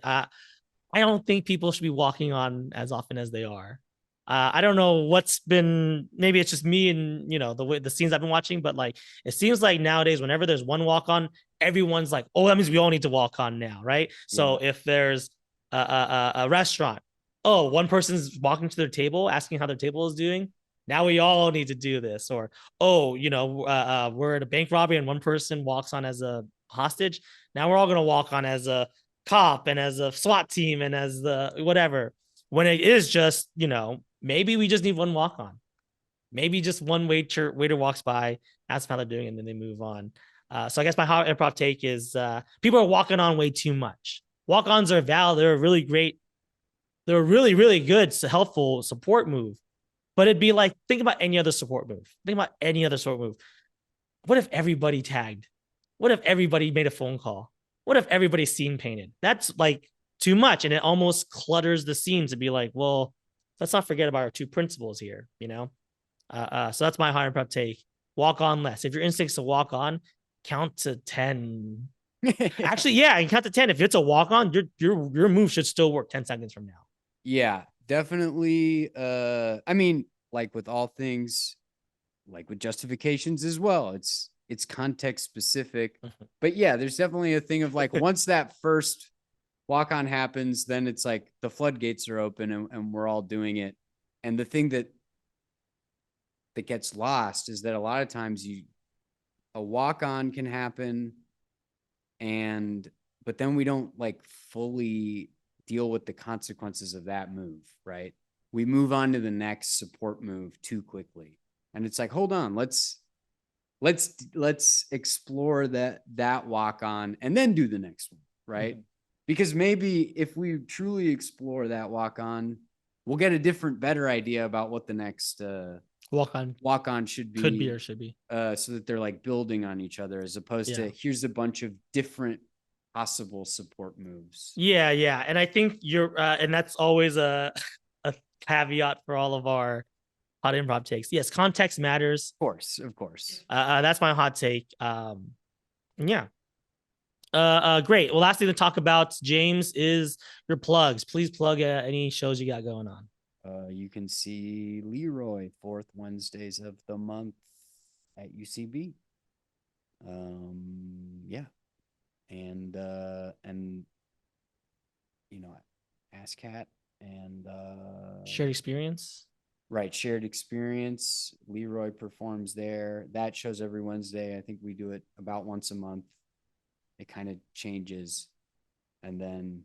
I don't think people should be walking on as often as they are. I don't know what's been, maybe it's just me and, you know, the scenes I've been watching, but like, it seems like nowadays, whenever there's one walk on, everyone's like, oh, that means we all need to walk on now. Right. So if there's a restaurant, oh, one person's walking to their table, asking how their table is doing. Now we all need to do this. Or, oh, you know, we're at a bank robbery and one person walks on as a hostage. Now we're all going to walk on as a cop and as a SWAT team and as the whatever, when it is just, you know, maybe we just need one walk on, maybe just one waiter walks by, asks how they're doing, and then they move on. So I guess my hot improv take is people are walking on way too much. Walk-ons are valid. They're really great. They're really, really good, helpful support move. But it'd be like, think about any other support move. Think about any other support move. What if everybody tagged? What if everybody made a phone call? What if everybody's scene painted? That's like too much. And it almost clutters the scene to be like, well, let's not forget about our two principles here, you know? So that's my higher prep take. Walk on less. If your instinct's to walk on, count to 10. Actually, yeah, and count to 10. If it's a walk on, your move should still work 10 seconds from now. Yeah, definitely. I mean, like with all things, like with justifications as well, it's context specific. But yeah, there's definitely a thing of like, once that first walk on happens, then it's like the floodgates are open and we're all doing it. And the thing that gets lost is that a lot of times a walk on can happen, but then we don't like fully deal with the consequences of that move, right? We move on to the next support move too quickly. And it's like, hold on, let's explore that walk on and then do the next one, right? because maybe if we truly explore that walk on, we'll get a different, better idea about what the next Walk on walk on should be. could be or should be. So that they're like building on each other as opposed to here's a bunch of different possible support moves. Yeah, yeah. And I think you're and that's always a caveat for all of our hot improv takes. Yes, context matters. Of course. That's my hot take. Yeah. Great. Well, last thing to talk about, James, is your plugs. Please plug any shows you got going on. You can see Leroy 4th Wednesdays of the month at UCB. Yeah. And you know, ASCAT and Shared experience. Right, shared experience. Leroy performs there. That shows every Wednesday. I think we do it about once a month. It kind of changes. And then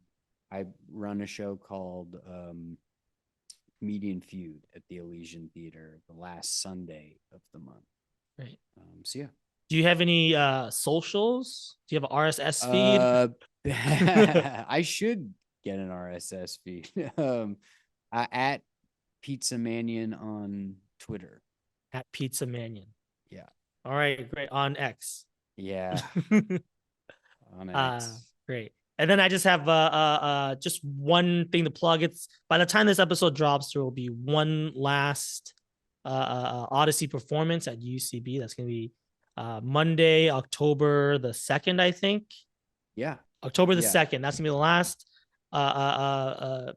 I run a show called Comedian Feud at the Elysian Theater the last Sunday of the month. Right. So yeah. Do you have any socials? Do you have an RSS feed? I should get an RSS feed. At Pizza Mannion on Twitter. At Pizza Mannion. Yeah. All right, great. On X. Yeah. On X. Great. And then I just have just one thing to plug. It's by the time this episode drops, there will be one last Odyssey performance at UCB. That's gonna be Monday, October the 2nd, I think. Yeah. October the 2nd. That's gonna be the last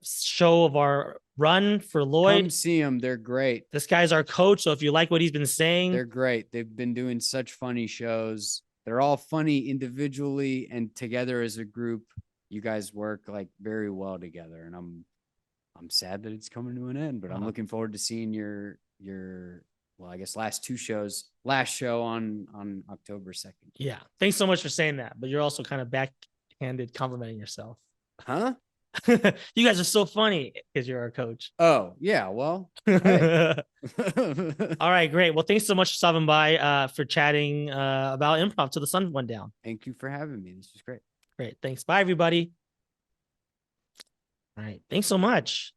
show of our run for Lloyd. Come see them. They're great. This guy's our coach. So if you like what he's been saying, they're great. They've been doing such funny shows. They're all funny individually and together as a group. You guys work like very well together. And I'm sad that it's coming to an end, but I'm looking forward to seeing your well, I guess last show on October 2nd. Yeah. Thanks so much for saying that. But you're also kind of backhanded complimenting yourself. Huh? You guys are so funny because you're our coach. Oh, yeah. Well, all right, great. Well, thanks so much for stopping by for chatting about improv till the sun went down. Thank you for having me. This was great. Great. Thanks. Bye, everybody. All right. Thanks so much.